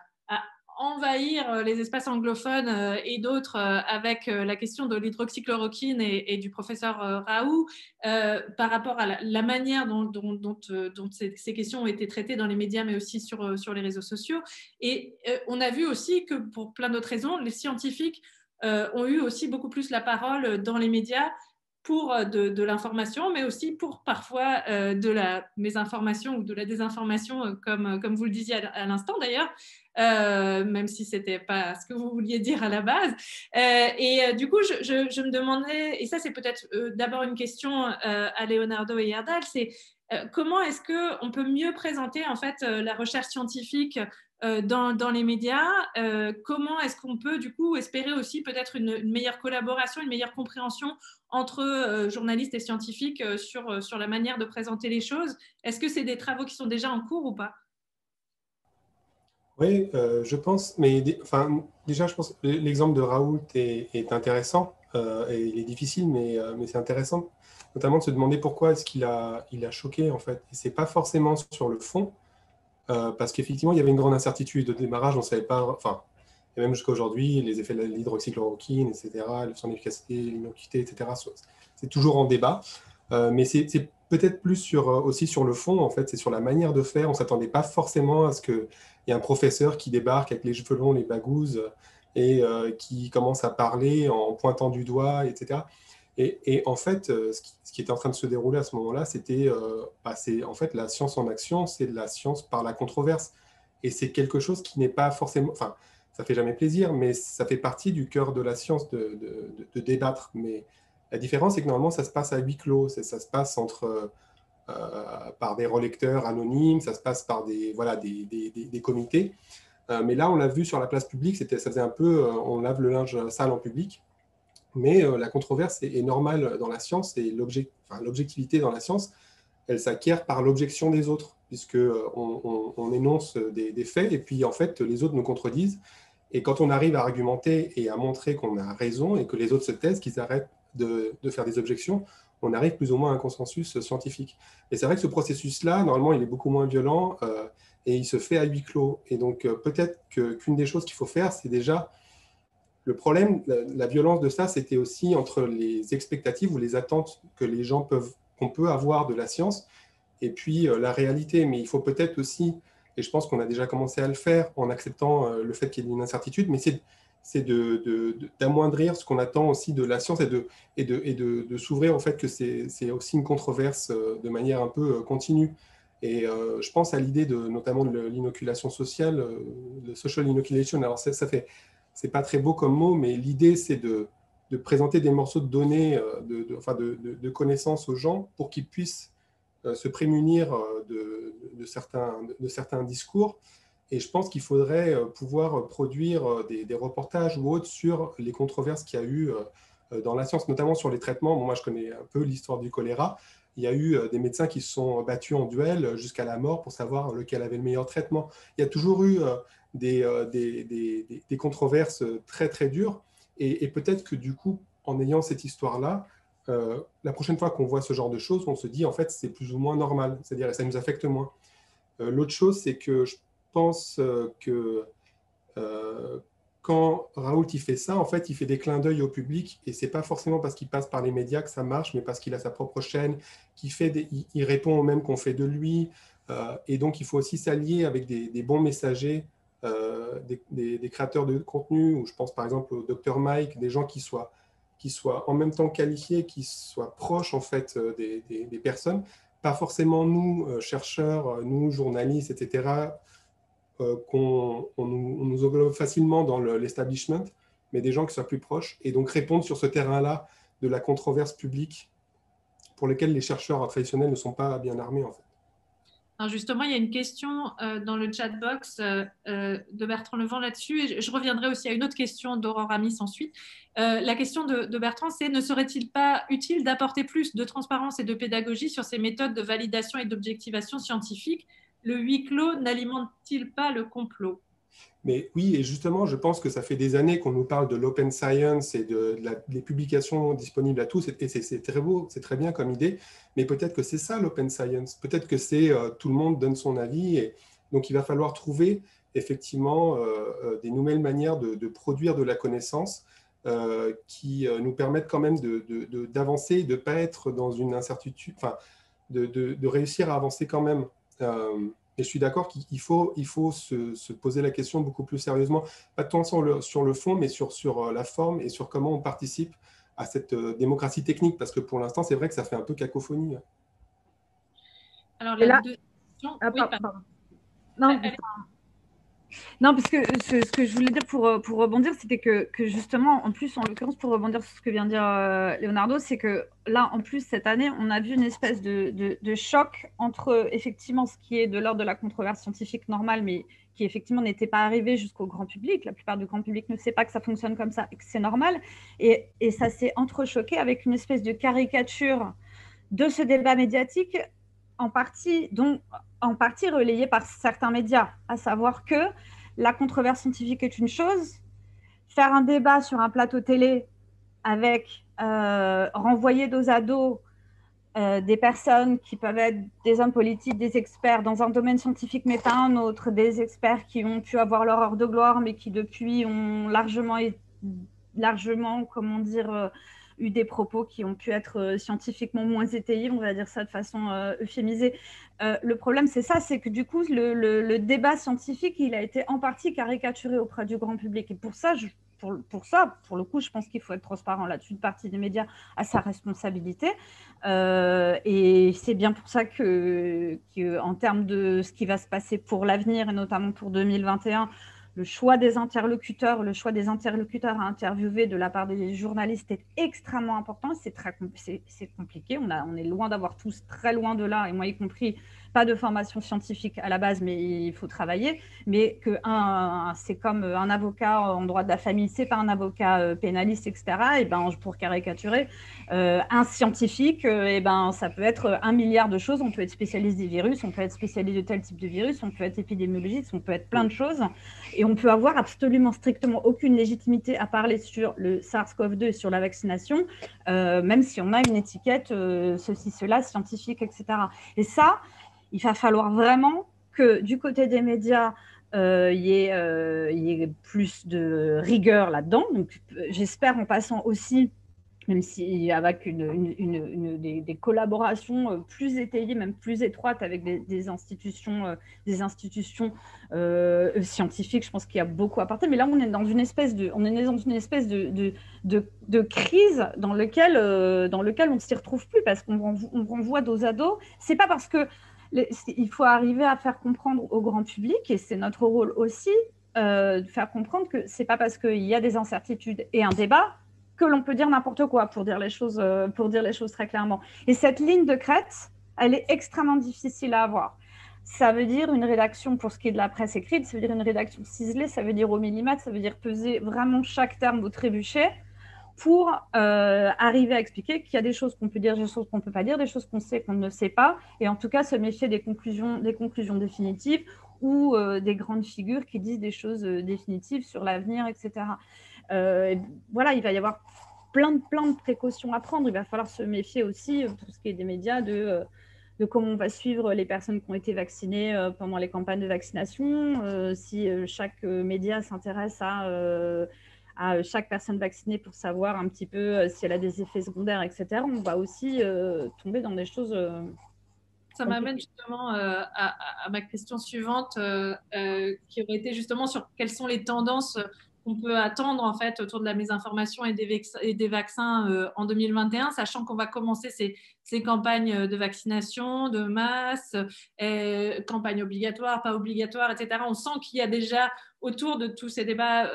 envahir les espaces anglophones et d'autres avec la question de l'hydroxychloroquine et du professeur Raoult par rapport à la manière dont ces questions ont été traitées dans les médias, mais aussi sur les réseaux sociaux. Et on a vu aussi que pour plein d'autres raisons, les scientifiques ont eu aussi beaucoup plus la parole dans les médias pour de l'information, mais aussi pour parfois de la mésinformation ou de la désinformation, comme vous le disiez à l'instant d'ailleurs, même si ce n'était pas ce que vous vouliez dire à la base. Du coup, je me demandais, et ça c'est peut-être d'abord une question à Leonardo et Yerdal, c'est comment est-ce qu'on peut mieux présenter en fait la recherche scientifique dans les médias, comment est-ce qu'on peut du coup espérer aussi peut-être une meilleure collaboration, une meilleure compréhension entre journalistes et scientifiques sur la manière de présenter les choses. Est-ce que c'est des travaux qui sont déjà en cours ou pas? Oui, je pense, mais déjà, je pense que l'exemple de Raoult est intéressant, et il est difficile, mais c'est intéressant, notamment de se demander pourquoi est-ce qu'il a choqué, en fait. Et ce n'est pas forcément sur le fond, parce qu'effectivement, il y avait une grande incertitude. Au démarrage, on ne savait pas, enfin, et même jusqu'à aujourd'hui, les effets de l'hydroxychloroquine, etc., son efficacité, l'innocuité, etc., c'est toujours en débat. Mais c'est peut-être plus aussi sur le fond, en fait, c'est sur la manière de faire. On ne s'attendait pas forcément à ce qu'il y ait un professeur qui débarque avec les cheveux longs, les bagouzes, et qui commence à parler en pointant du doigt, etc. Et en fait, ce qui était en train de se dérouler à ce moment-là, c'était en fait la science en action, c'est de la science par la controverse. Et c'est quelque chose qui n'est pas forcément... Enfin, ça ne fait jamais plaisir, mais ça fait partie du cœur de la science de débattre. Mais la différence, c'est que normalement, ça se passe à huis clos. Ça se passe par des relecteurs anonymes, ça se passe par des comités. Mais là, on l'a vu sur la place publique, ça faisait un peu... on lave le linge sale en public. Mais la controverse est normale dans la science et l'objectivité dans la science, elle s'acquiert par l'objection des autres, puisqu'on énonce des faits et puis en fait les autres nous contredisent. Et quand on arrive à argumenter et à montrer qu'on a raison et que les autres se taisent, qu'ils arrêtent de faire des objections, on arrive plus ou moins à un consensus scientifique. Et c'est vrai que ce processus-là, normalement, il est beaucoup moins violent et il se fait à huis clos. Et donc peut-être qu'une des choses qu'il faut faire, c'est déjà... Le problème, la violence de ça, c'était aussi entre les expectatives ou les attentes qu'on peut avoir de la science et puis la réalité. Mais il faut peut-être aussi, et je pense qu'on a déjà commencé à le faire en acceptant le fait qu'il y ait une incertitude, mais c'est d'amoindrir ce qu'on attend aussi de la science et de s'ouvrir au fait que c'est aussi une controverse de manière un peu continue. Et je pense à l'idée notamment de l'inoculation sociale, le social inoculation. Alors c'est pas très beau comme mot, mais l'idée, c'est de présenter des morceaux de données, de connaissances aux gens pour qu'ils puissent se prémunir de certains discours. Et je pense qu'il faudrait pouvoir produire des reportages ou autres sur les controverses qu'il y a eu dans la science, notamment sur les traitements. Bon, moi, je connais un peu l'histoire du choléra. Il y a eu des médecins qui se sont battus en duel jusqu'à la mort pour savoir lequel avait le meilleur traitement. Il y a toujours eu des controverses très, très dures. Et peut-être que du coup, en ayant cette histoire-là, la prochaine fois qu'on voit ce genre de choses, on se dit, en fait, c'est plus ou moins normal, c'est-à-dire ça nous affecte moins. L'autre chose, c'est que je pense que quand Raoult il fait ça, en fait, il fait des clins d'œil au public, et c'est pas forcément parce qu'il passe par les médias que ça marche, mais parce qu'il a sa propre chaîne, il répond au même qu'on fait de lui, et donc il faut aussi s'allier avec des bons messagers, des créateurs de contenu, ou je pense par exemple au Dr Mike, des gens qui soient en même temps qualifiés, qui soient proches en fait des personnes, pas forcément nous, chercheurs, nous, journalistes, etc., qu'on nous englobe facilement dans l'establishment, mais des gens qui soient plus proches, et donc répondre sur ce terrain-là de la controverse publique pour lesquels les chercheurs traditionnels ne sont pas bien armés, en fait. Alors justement, il y a une question dans le chat box de Bertrand Levent là-dessus, et je reviendrai aussi à une autre question d'Aurore Amis ensuite. La question de Bertrand, c'est: ne serait-il pas utile d'apporter plus de transparence et de pédagogie sur ces méthodes de validation et d'objectivation scientifique? Le huis clos n'alimente-t-il pas le complot? Mais oui, et justement, je pense que ça fait des années qu'on nous parle de l'open science et des publications disponibles à tous, et c'est très beau, c'est très bien comme idée, mais peut-être que c'est ça l'open science, peut-être que c'est tout le monde donne son avis, et donc il va falloir trouver effectivement des nouvelles manières de produire de la connaissance qui nous permettent quand même d'avancer, de ne pas être dans une incertitude, enfin, de réussir à avancer quand même. Et je suis d'accord qu'il faut se poser la question beaucoup plus sérieusement, pas tant sur le fond, mais sur la forme et sur comment on participe à cette démocratie technique, parce que pour l'instant, c'est vrai que ça fait un peu cacophonie. Alors, la deuxième question… Ah, oui, pardon. Non, non, parce que ce que je voulais dire pour rebondir, c'était que justement, en plus, en l'occurrence, pour rebondir sur ce que vient de dire Leonardo, c'est que là, en plus, cette année, on a vu une espèce de choc entre effectivement ce qui est de l'ordre de la controverse scientifique normale, mais qui effectivement n'était pas arrivé jusqu'au grand public. La plupart du grand public ne sait pas que ça fonctionne comme ça et que c'est normal. Et ça s'est entrechoqué avec une espèce de caricature de ce débat médiatique, en partie relayée par certains médias, à savoir que la controverse scientifique est une chose, faire un débat sur un plateau télé avec renvoyer dos à dos des personnes qui peuvent être des hommes politiques, des experts dans un domaine scientifique mais pas un autre, des experts qui ont pu avoir leur heure de gloire mais qui depuis ont largement, comment dire, eu des propos qui ont pu être scientifiquement moins étayés, on va dire ça de façon euphémisée. Le problème, c'est ça, c'est que du coup, le débat scientifique, il a été en partie caricaturé auprès du grand public. Et pour ça, pour le coup, je pense qu'il faut être transparent là-dessus. Une partie des médias a sa responsabilité. Et c'est bien pour ça que, en termes de ce qui va se passer pour l'avenir, et notamment pour 2021, le choix des interlocuteurs à interviewer de la part des journalistes est extrêmement important. C'est compliqué. On est loin d'avoir tous très loin de là, et moi y compris, pas de formation scientifique à la base, mais il faut travailler. Mais c'est comme un avocat en droit de la famille, c'est pas un avocat pénaliste, etc. Et ben, pour caricaturer, un scientifique, et ben, ça peut être 1 milliard de choses. On peut être spécialiste des virus, on peut être spécialiste de tel type de virus, on peut être épidémiologiste, on peut être plein de choses. Et on peut avoir absolument strictement aucune légitimité à parler sur le SARS-CoV-2 et sur la vaccination, même si on a une étiquette ceci, cela, scientifique, etc. Et ça, il va falloir vraiment que du côté des médias, il y ait plus de rigueur là-dedans. Donc, j'espère en passant aussi, même si avec des collaborations plus étayées, même plus étroites avec des institutions scientifiques, je pense qu'il y a beaucoup à apporter. Mais là, on est dans une espèce de crise dans lequel on ne s'y retrouve plus, parce qu'on renvoie dos à dos. C'est pas parce que il faut arriver à faire comprendre au grand public, et c'est notre rôle aussi, de faire comprendre que c'est pas parce qu'il y a des incertitudes et un débat que l'on peut dire n'importe quoi, pour dire les choses très clairement. Et cette ligne de crête, elle est extrêmement difficile à avoir. Ça veut dire une rédaction, pour ce qui est de la presse écrite, ça veut dire une rédaction ciselée, ça veut dire au millimètre, ça veut dire peser vraiment chaque terme au trébuchet pour arriver à expliquer qu'il y a des choses qu'on peut dire, des choses qu'on ne peut pas dire, des choses qu'on sait, qu'on ne sait pas, et en tout cas se méfier des conclusions définitives, ou des grandes figures qui disent des choses définitives sur l'avenir, etc. Voilà, il va y avoir plein de précautions à prendre. Il va falloir se méfier aussi, pour ce qui est des médias, de comment on va suivre les personnes qui ont été vaccinées pendant les campagnes de vaccination, si chaque média s'intéresse à chaque personne vaccinée pour savoir un petit peu si elle a des effets secondaires, etc. On va aussi tomber dans des choses... Ça m'amène justement à ma question suivante, qui aurait été justement sur quelles sont les tendances qu'on peut attendre en fait autour de la mésinformation et des vaccins en 2021, sachant qu'on va commencer ces campagnes de vaccination de masse, campagnes obligatoires, pas obligatoires, etc. On sent qu'il y a déjà autour de tous ces débats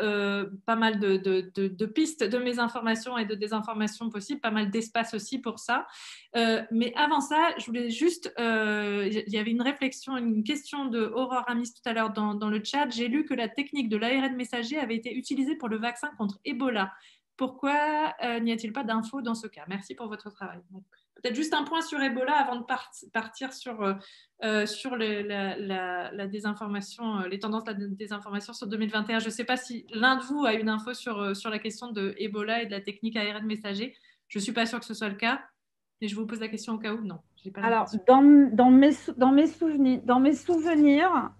pas mal de pistes de mésinformation et de désinformation possibles, pas mal d'espace aussi pour ça. Mais avant ça, je voulais juste, il y avait une réflexion, une question de Aurore Amis tout à l'heure dans le chat. J'ai lu que la technique de l'ARN messager avait été utilisée pour le vaccin contre Ebola. Pourquoi n'y a-t-il pas d'infos dans ce cas? Merci pour votre travail. Peut-être juste un point sur Ebola avant de partir sur la désinformation, les tendances de la désinformation sur 2021. Je ne sais pas si l'un de vous a une info sur la question de Ebola et de la technique ARN messager. Je ne suis pas sûre que ce soit le cas. Et je vous pose la question au cas où. Non, j'ai pas Alors, dans mes souvenirs,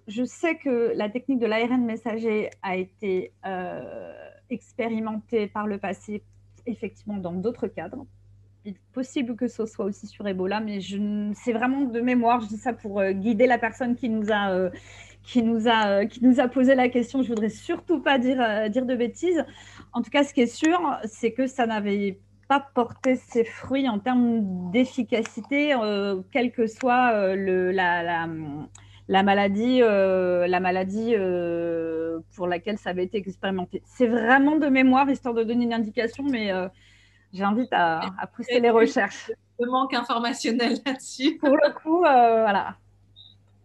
je sais que la technique de l'ARN messager a été expérimentée par le passé, effectivement, dans d'autres cadres. Il est possible que ce soit aussi sur Ebola, mais c'est vraiment de mémoire. Je dis ça pour guider la personne qui nous a posé la question. Je voudrais surtout pas dire de bêtises. En tout cas, ce qui est sûr, c'est que ça n'avait pas porté ses fruits en termes d'efficacité, quelle que soit la maladie, pour laquelle ça avait été expérimenté. C'est vraiment de mémoire, histoire de donner une indication, mais j'invite à pousser les recherches. Le manque informationnel là-dessus. Pour le coup, voilà.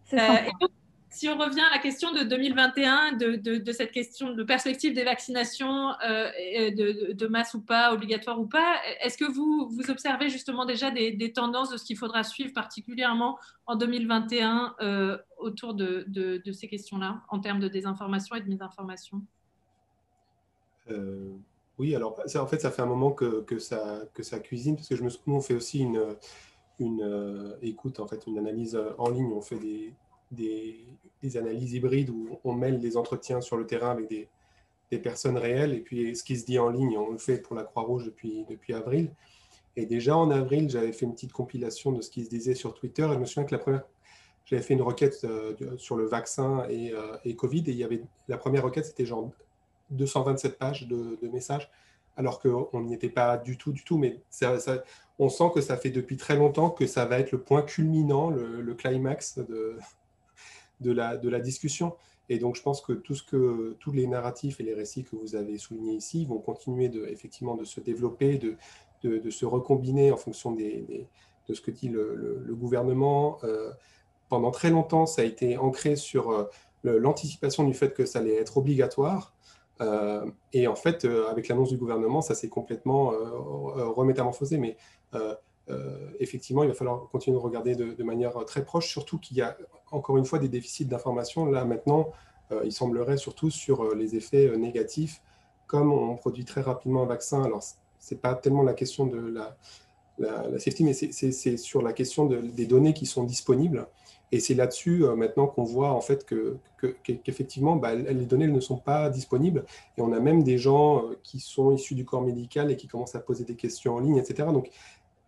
C'est donc, si on revient à la question de 2021, de cette question de perspective des vaccinations, de masse ou pas, obligatoire ou pas, est-ce que vous observez justement déjà des tendances de ce qu'il faudra suivre particulièrement en 2021 autour de ces questions-là, en termes de désinformation et de mésinformation? Oui, alors ça, en fait, ça fait un moment que ça cuisine, parce que nous, on fait aussi une écoute, en fait, une analyse en ligne. On fait des analyses hybrides où on mêle des entretiens sur le terrain avec des personnes réelles, et puis ce qui se dit en ligne, on le fait pour la Croix-Rouge depuis avril. Et déjà en avril, j'avais fait une petite compilation de ce qui se disait sur Twitter, et je me souviens que j'avais fait une requête sur le vaccin et Covid, et la première requête, c'était genre 227 pages de messages, alors qu'on n'y était pas du tout, mais on sent que ça fait depuis très longtemps que ça va être le point culminant, le climax de la discussion. Et donc, je pense que tous les narratifs et les récits que vous avez soulignés ici vont continuer effectivement de se développer, de se recombiner en fonction de ce que dit le gouvernement. Pendant très longtemps, ça a été ancré sur l'anticipation du fait que ça allait être obligatoire. Et en fait, avec l'annonce du gouvernement, ça s'est complètement remétamorphosé. Mais effectivement, il va falloir continuer de regarder de manière très proche, surtout qu'il y a encore une fois des déficits d'information. Là, maintenant, il semblerait surtout sur les effets négatifs. Comme on produit très rapidement un vaccin, alors ce n'est pas tellement la question de la safety, mais c'est sur la question des données qui sont disponibles. Et c'est là-dessus maintenant qu'on voit en fait qu'effectivement, les données ne sont pas disponibles. Et on a même des gens qui sont issus du corps médical et qui commencent à poser des questions en ligne, etc. Donc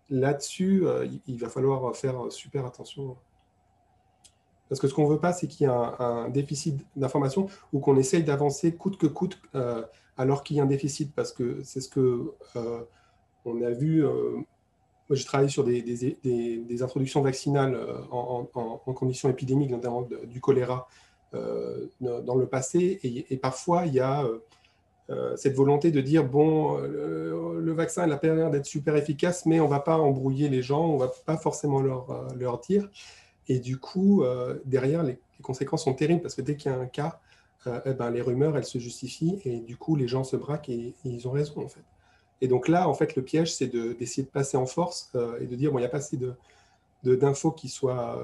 là-dessus, il va falloir faire super attention. Parce que ce qu'on ne veut pas, c'est qu'il y ait un déficit d'information ou qu'on essaye d'avancer coûte que coûte alors qu'il y a un déficit. Parce que c'est ce qu'on a vu. Moi, j'ai travaillé sur des introductions vaccinales en conditions épidémiques, notamment du choléra dans le passé. Et parfois, il y a cette volonté de dire, bon, le vaccin il a pas l'air d'être super efficace, mais on ne va pas embrouiller les gens, on ne va pas forcément leur dire. Et du coup, derrière, les conséquences sont terribles, parce que dès qu'il y a un cas, les rumeurs, elles se justifient, et du coup, les gens se braquent, et ils ont raison, en fait. Et donc là, en fait, le piège, c'est d'essayer de passer en force et de dire, bon, il n'y a pas assez d'infos qui soient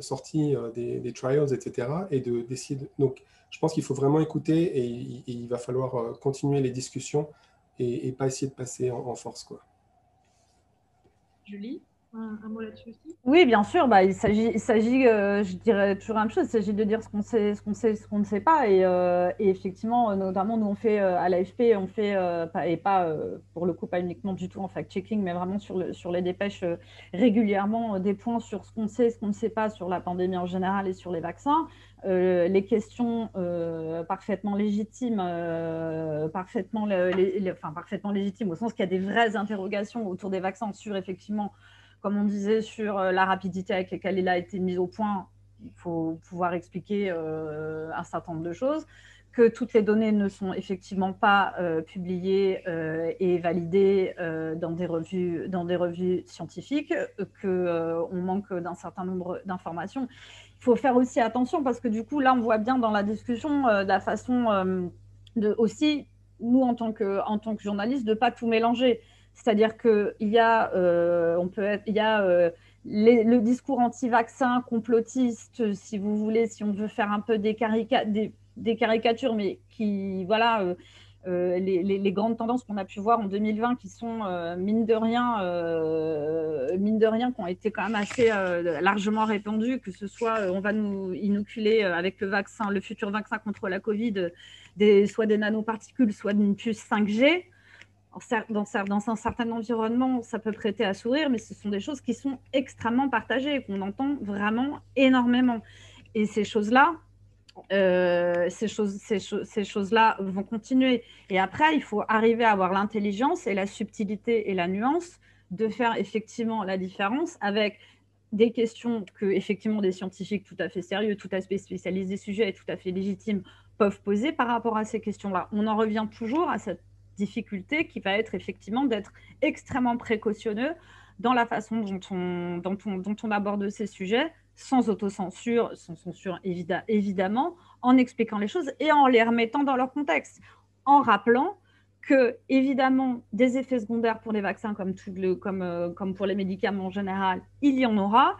sorties des trials, etc. Et d'essayer donc, je pense qu'il faut vraiment écouter et il va falloir continuer les discussions et pas essayer de passer en force, quoi. Julie, un mot là-dessus aussi? Oui, bien sûr. Il s'agit, je dirais toujours la même chose. Il s'agit de dire ce qu'on sait, ce qu'on ne sait pas. Et effectivement, notamment, nous, on fait à l'AFP, on fait, pour le coup, pas uniquement du tout en fact-checking, mais vraiment sur les dépêches régulièrement des points sur ce qu'on sait, ce qu'on ne sait pas sur la pandémie en général et sur les vaccins. Les questions parfaitement légitimes, parfaitement légitimes, au sens qu'il y a des vraies interrogations autour des vaccins sur, effectivement, comme on disait, sur la rapidité avec laquelle il a été mis au point. Il faut pouvoir expliquer un certain nombre de choses, que toutes les données ne sont effectivement pas publiées et validées dans des revues scientifiques, qu'on manque d'un certain nombre d'informations. Il faut faire aussi attention parce que du coup, là, on voit bien dans la discussion de la façon de aussi, nous, en tant que journalistes, de ne pas tout mélanger. C'est-à-dire qu'il y a, le discours anti-vaccin, complotiste, si vous voulez, si on veut faire un peu des caricatures, mais qui, voilà, les grandes tendances qu'on a pu voir en 2020 qui sont, mine de rien, qui ont été quand même assez largement répandues, que ce soit, on va nous inoculer avec le futur vaccin contre la Covid, soit des nanoparticules, soit d'une puce 5G. Dans un certain environnement, ça peut prêter à sourire, mais ce sont des choses qui sont extrêmement partagées, qu'on entend vraiment énormément. Et ces choses-là, vont continuer. Et après, il faut arriver à avoir l'intelligence et la subtilité et la nuance de faire effectivement la différence avec des questions que effectivement des scientifiques tout à fait sérieux, tout à fait spécialisés des sujets et tout à fait légitimes peuvent poser par rapport à ces questions-là. On en revient toujours à cette difficulté qui va être effectivement d'être extrêmement précautionneux dans la façon dont on aborde ces sujets, sans autocensure, sans censure évidemment, en expliquant les choses et en les remettant dans leur contexte, en rappelant que, évidemment, des effets secondaires pour les vaccins comme pour les médicaments en général, il y en aura.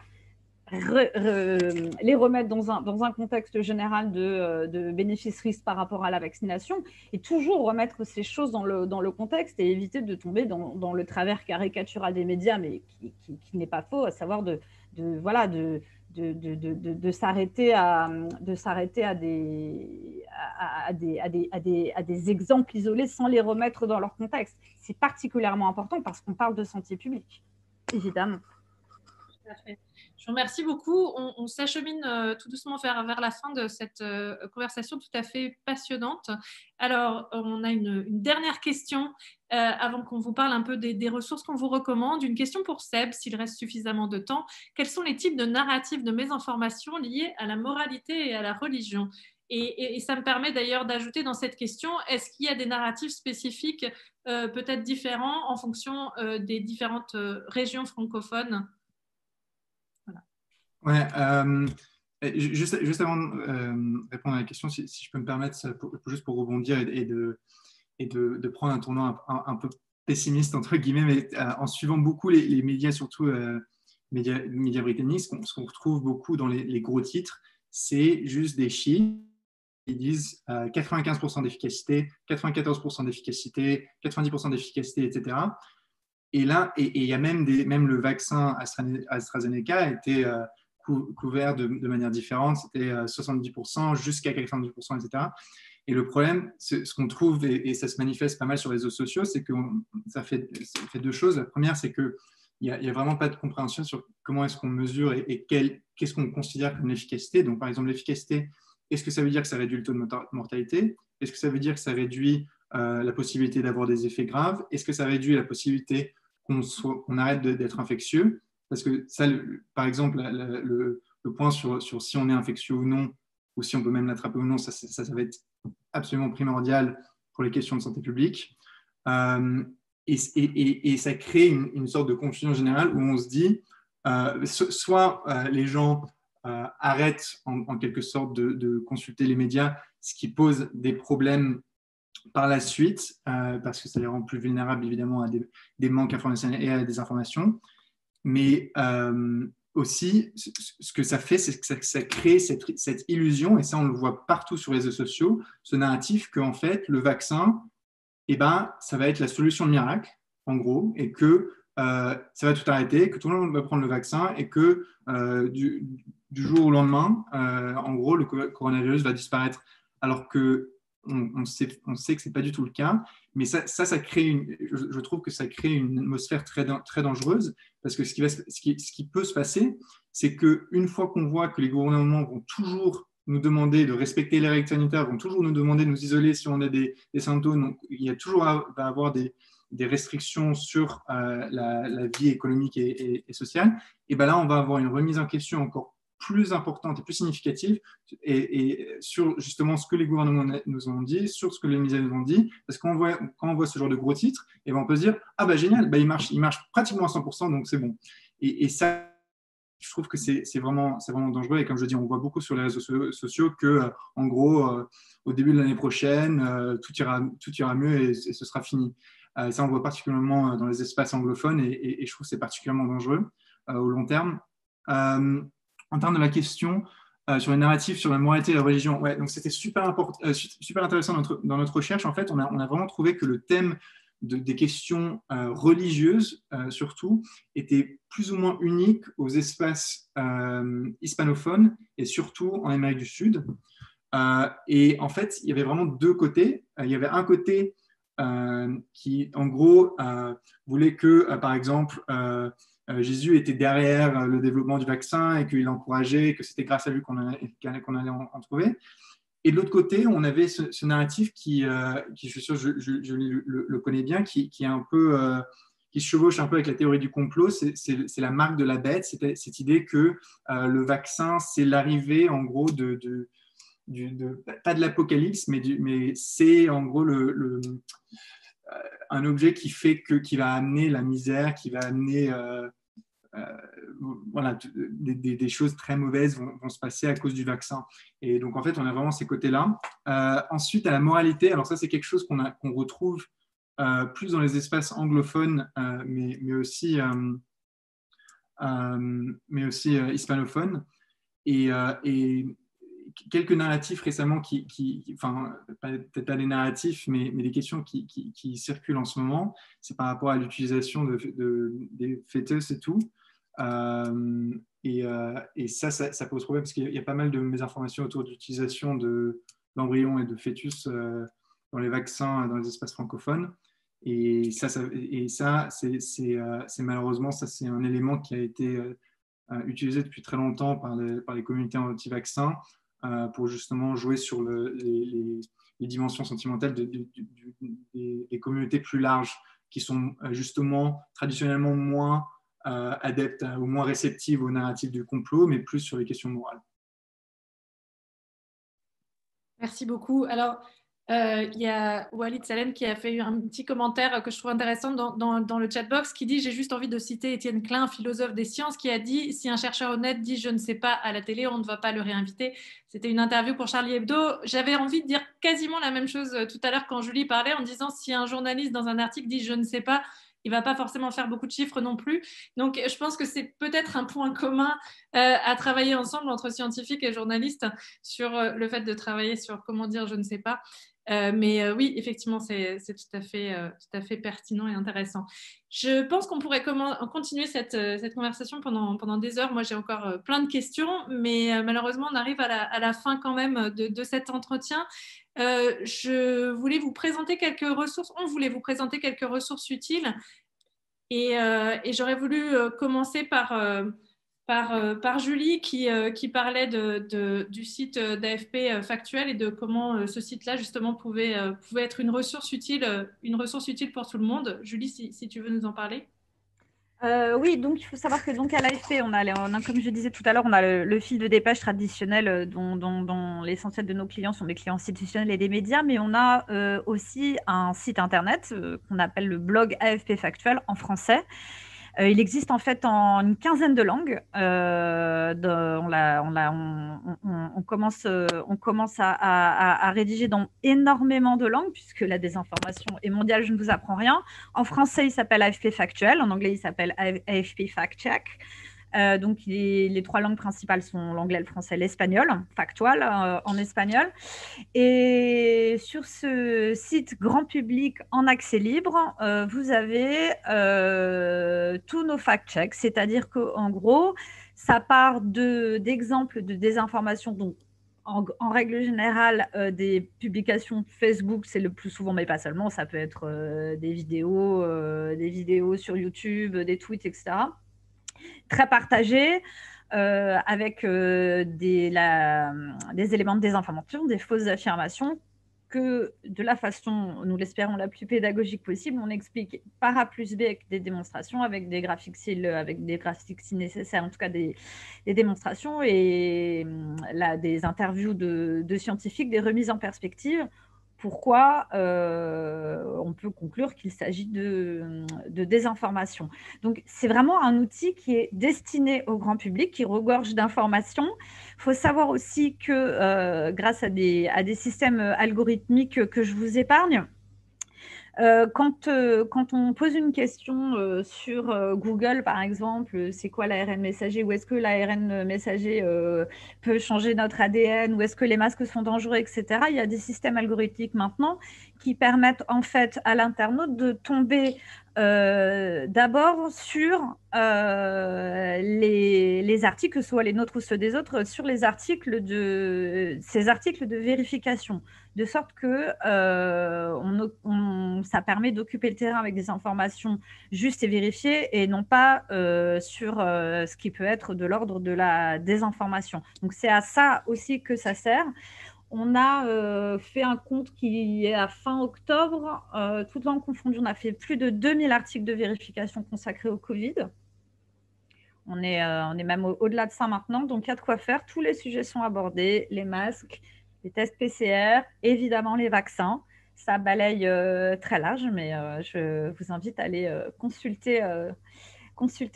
Les remettre dans un contexte général de bénéfices-risques par rapport à la vaccination et toujours remettre ces choses dans le contexte et éviter de tomber dans le travers caricatural des médias, mais qui n'est pas faux, à savoir de s'arrêter à des exemples isolés sans les remettre dans leur contexte. C'est particulièrement important parce qu'on parle de santé publique, évidemment. Tout à fait. Je vous remercie beaucoup. On s'achemine tout doucement vers la fin de cette conversation tout à fait passionnante. Alors, on a une dernière question avant qu'on vous parle un peu des ressources qu'on vous recommande. Une question pour Seb, s'il reste suffisamment de temps. Quels sont les types de narratifs de mésinformation liés à la moralité et à la religion ? Et ça me permet d'ailleurs d'ajouter dans cette question, est-ce qu'il y a des narratifs spécifiques peut-être différents en fonction des différentes régions francophones ? Ouais, juste avant de répondre à la question, si je peux me permettre, juste pour rebondir et de prendre un tournant un peu pessimiste, entre guillemets, mais en suivant beaucoup les médias, surtout médias britanniques, ce qu'on retrouve beaucoup dans les gros titres, c'est juste des chiffres. Ils disent 95% d'efficacité, 94% d'efficacité, 90% d'efficacité, etc. Et là, il y a même le vaccin AstraZeneca a été couvert de manière différente, c'était 70% jusqu'à 90%, etc. Et le problème, ce qu'on trouve, et ça se manifeste pas mal sur les réseaux sociaux, c'est que ça fait deux choses. La première, c'est qu'il n'y a vraiment pas de compréhension sur comment est-ce qu'on mesure et qu'est-ce qu'on considère comme l'efficacité. Donc, par exemple, l'efficacité, est-ce que ça veut dire que ça réduit le taux de mortalité? Est-ce que ça veut dire que ça réduit la possibilité d'avoir des effets graves? Est-ce que ça réduit la possibilité qu'on arrête d'être infectieux? Parce que ça, par exemple, le point sur si on est infectieux ou non, ou si on peut même l'attraper ou non, ça va être absolument primordial pour les questions de santé publique. Et ça crée une sorte de confusion générale où on se dit, soit les gens arrêtent en quelque sorte de consulter les médias, ce qui pose des problèmes par la suite, parce que ça les rend plus vulnérables évidemment à des manques informationnels et à des informations. Mais aussi, ce que ça fait, c'est que ça crée cette illusion, et ça, on le voit partout sur les réseaux sociaux, ce narratif qu'en fait, le vaccin, eh ben, ça va être la solution miracle, en gros, et que ça va tout arrêter, que tout le monde va prendre le vaccin, et que du jour au lendemain, en gros, le coronavirus va disparaître. Alors que on sait que ce n'est pas du tout le cas, mais ça crée je trouve que ça crée une atmosphère très, très dangereuse, parce que ce qui peut se passer, c'est qu'une fois qu'on voit que les gouvernements vont toujours nous demander de respecter les règles sanitaires, vont toujours nous demander de nous isoler si on a des symptômes, donc il y a toujours va avoir des restrictions sur la vie économique et sociale, et ben là, on va avoir une remise en question encore plus importante et plus significative et sur justement ce que les gouvernements nous ont dit, sur ce que les médias nous ont dit, parce que quand on voit ce genre de gros titres, et ben on peut se dire « Ah bah génial, bah il marche pratiquement à 100%, donc c'est bon ». Et ça, je trouve que c'est vraiment dangereux, et comme je dis, on voit beaucoup sur les réseaux sociaux que, en gros, au début de l'année prochaine, tout ira mieux et ce sera fini. Ça, on voit particulièrement dans les espaces anglophones, et je trouve que c'est particulièrement dangereux au long terme. En termes de la question sur les narratifs, sur la moralité et la religion, ouais, donc c'était super intéressant dans notre recherche. En fait, on a vraiment trouvé que le thème des questions religieuses, surtout, était plus ou moins unique aux espaces hispanophones et surtout en Amérique du Sud. Et en fait, il y avait vraiment deux côtés. Il y avait un côté qui, en gros, voulait que, par exemple, Jésus était derrière le développement du vaccin et qu'il encourageait, que c'était grâce à lui qu'on allait en trouver. Et de l'autre côté, on avait ce narratif qui je suis sûr, je le connais bien, qui est un peu, qui se chevauche un peu avec la théorie du complot. C'est la marque de la bête, cette idée que le vaccin, c'est l'arrivée, en gros, pas de l'apocalypse, mais c'est en gros un objet qui va amener la misère, qui va amener voilà, des choses très mauvaises vont se passer à cause du vaccin. Et donc, en fait, on a vraiment ces côtés-là. Ensuite, à la moralité, alors ça, c'est quelque chose qu'on retrouve plus dans les espaces anglophones, mais aussi hispanophones. Et quelques narratifs récemment enfin, peut-être pas des narratifs, mais des questions qui circulent en ce moment, c'est par rapport à l'utilisation des fœtus et tout. Et ça pose problème, parce qu'il y a pas mal de mésinformations autour de l'utilisation d'embryons et de fœtus dans les vaccins dans les espaces francophones. Et ça c'est malheureusement, ça c'est un élément qui a été utilisé depuis très longtemps par les communautés anti-vaccins pour justement jouer sur les dimensions sentimentales des communautés plus larges, qui sont justement traditionnellement moins adeptes ou moins réceptives au narratif du complot, mais plus sur les questions morales. Merci beaucoup. Alors, il y a Walid Salem qui a fait un petit commentaire que je trouve intéressant dans le chatbox, qui dit « J'ai juste envie de citer Étienne Klein, philosophe des sciences, qui a dit « Si un chercheur honnête dit « je ne sais pas » à la télé, on ne va pas le réinviter ». C'était une interview pour Charlie Hebdo. J'avais envie de dire quasiment la même chose tout à l'heure quand Julie parlait, en disant « Si un journaliste dans un article dit « je ne sais pas », il ne va pas forcément faire beaucoup de chiffres non plus. » Donc, je pense que c'est peut-être un point commun à travailler ensemble entre scientifiques et journalistes sur le fait de travailler sur comment dire « je ne sais pas ». Mais oui, effectivement, c'est tout à fait pertinent et intéressant. Je pense qu'on pourrait continuer cette conversation pendant des heures. Moi, j'ai encore plein de questions, mais malheureusement, on arrive à la fin quand même de cet entretien. Je voulais vous présenter quelques ressources. On voulait vous présenter quelques ressources utiles. Et j'aurais voulu commencer par Julie qui parlait du site d'AFP Factuel et de comment ce site-là justement pouvait être une ressource utile pour tout le monde. Julie, si tu veux nous en parler. Oui, donc il faut savoir que donc à l'AFP, on a, comme je disais tout à l'heure, on a le fil de dépêche traditionnel dont l'essentiel de nos clients sont des clients institutionnels et des médias, mais on a aussi un site internet qu'on appelle le blog AFP Factuel en français. Il existe en fait en une quinzaine de langues. On commence à rédiger dans énormément de langues, puisque la désinformation est mondiale, je ne vous apprends rien. En français, il s'appelle AFP Factuel. En anglais, il s'appelle AFP Fact Check. Donc, les 3 langues principales sont l'anglais, le français, l'espagnol, factual en espagnol. Et sur ce site grand public en accès libre, vous avez tous nos fact-checks, c'est-à-dire qu'en gros, ça part d'exemples de désinformation. Donc, en règle générale, des publications Facebook, c'est le plus souvent, mais pas seulement, ça peut être des vidéos sur YouTube, des tweets, etc. Très partagées, avec des éléments de désinformation, des fausses affirmations, que de la façon, nous l'espérons, la plus pédagogique possible, on explique par A plus B avec des démonstrations, avec des graphiques si nécessaire, en tout cas des démonstrations et des interviews de scientifiques, des remises en perspective. Pourquoi on peut conclure qu'il s'agit de désinformation. Donc, c'est vraiment un outil qui est destiné au grand public, qui regorge d'informations. Il faut savoir aussi que grâce à des systèmes algorithmiques que je vous épargne, quand on pose une question sur Google, par exemple, c'est quoi l'ARN messager, ou est-ce que l'ARN messager peut changer notre ADN, ou est-ce que les masques sont dangereux, etc. Il y a des systèmes algorithmiques maintenant qui permettent en fait à l'internaute de tomber d'abord sur les articles, que ce soit les nôtres ou ceux des autres, sur ces articles de vérification, de sorte que ça permet d'occuper le terrain avec des informations justes et vérifiées, et non pas sur ce qui peut être de l'ordre de la désinformation. Donc c'est à ça aussi que ça sert. On a fait un compte qui est à fin octobre, toutes langues confondues, on a fait plus de 2000 articles de vérification consacrés au Covid. On est même au-delà de ça maintenant, donc il y a de quoi faire. Tous les sujets sont abordés, les masques, les tests PCR, évidemment les vaccins. Ça balaye très large, mais je vous invite à aller consulter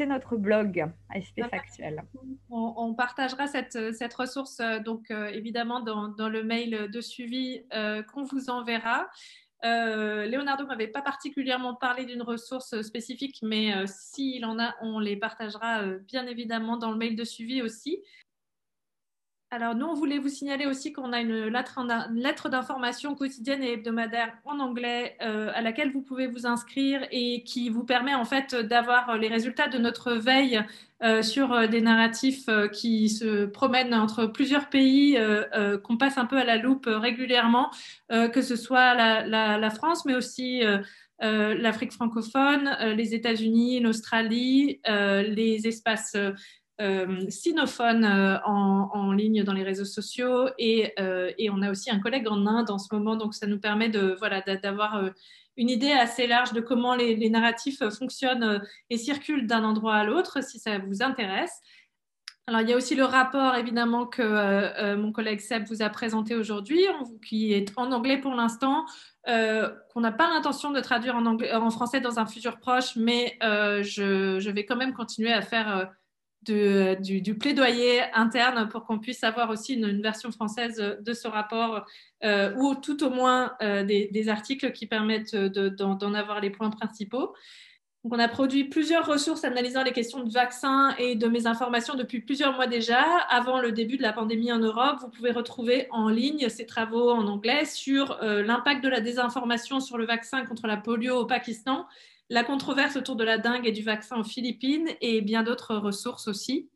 notre blog AFP Factuel. On partagera cette ressource donc évidemment dans le mail de suivi qu'on vous enverra. Leonardo ne m'avait pas particulièrement parlé d'une ressource spécifique, mais s'il en a, on les partagera bien évidemment dans le mail de suivi aussi. Alors, nous, on voulait vous signaler aussi qu'on a une lettre d'information quotidienne et hebdomadaire en anglais à laquelle vous pouvez vous inscrire et qui vous permet en fait d'avoir les résultats de notre veille sur des narratifs qui se promènent entre plusieurs pays, qu'on passe un peu à la loupe régulièrement, que ce soit la France, mais aussi l'Afrique francophone, les États-Unis, l'Australie, les espaces sinophones en ligne dans les réseaux sociaux, et on a aussi un collègue en Inde en ce moment, donc ça nous permet d'avoir une idée assez large de comment les narratifs fonctionnent et circulent d'un endroit à l'autre, si ça vous intéresse. Alors, il y a aussi le rapport, évidemment, que mon collègue Seb vous a présenté aujourd'hui, qui est en anglais pour l'instant, qu'on n'a pas l'intention de traduire en français dans un futur proche, mais je vais quand même continuer à faire du plaidoyer interne pour qu'on puisse avoir aussi une version française de ce rapport, ou tout au moins des articles qui permettent d'en avoir les points principaux. Donc, on a produit plusieurs ressources analysant les questions de vaccins et de mésinformation depuis plusieurs mois déjà. Avant le début de la pandémie en Europe, vous pouvez retrouver en ligne ces travaux en anglais sur l'impact de la désinformation sur le vaccin contre la polio au Pakistan, la controverse autour de la dengue et du vaccin aux Philippines, et bien d'autres ressources aussi.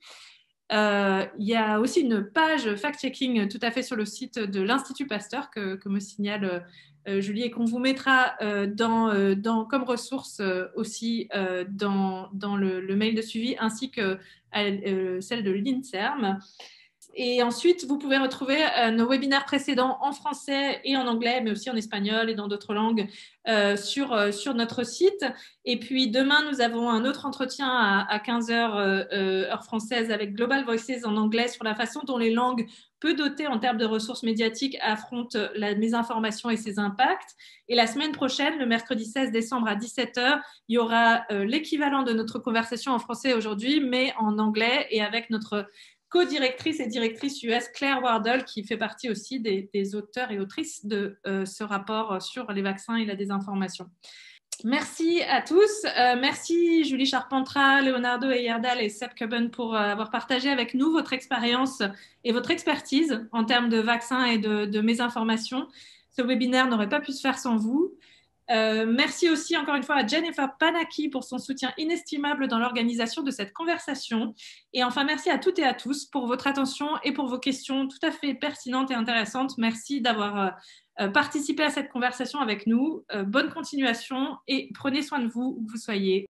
Il y a aussi une page fact-checking tout à fait sur le site de l'Institut Pasteur que me signale Julie, et qu'on vous mettra comme ressource aussi dans le mail de suivi, ainsi que celle de l'INSERM. Et ensuite, vous pouvez retrouver nos webinaires précédents en français et en anglais, mais aussi en espagnol et dans d'autres langues sur notre site. Et puis demain, nous avons un autre entretien à 15h heure française avec Global Voices en anglais sur la façon dont les langues peu dotées en termes de ressources médiatiques affrontent la mésinformation et ses impacts. Et la semaine prochaine, le mercredi 16 décembre à 17h, il y aura l'équivalent de notre conversation en français aujourd'hui, mais en anglais, et avec notre co-directrice et directrice US, Claire Wardle, qui fait partie aussi des auteurs et autrices de ce rapport sur les vaccins et la désinformation. Merci à tous. Merci Julie Charpentras, Leonardo Heyerdahl et Seb Cubbon pour avoir partagé avec nous votre expérience et votre expertise en termes de vaccins et de mésinformation. Ce webinaire n'aurait pas pu se faire sans vous. Merci aussi encore une fois à Jennifer Panaki pour son soutien inestimable dans l'organisation de cette conversation. Et enfin, merci à toutes et à tous pour votre attention et pour vos questions tout à fait pertinentes et intéressantes. Merci d'avoir participé à cette conversation avec nous. Bonne continuation et prenez soin de vous où que vous soyez.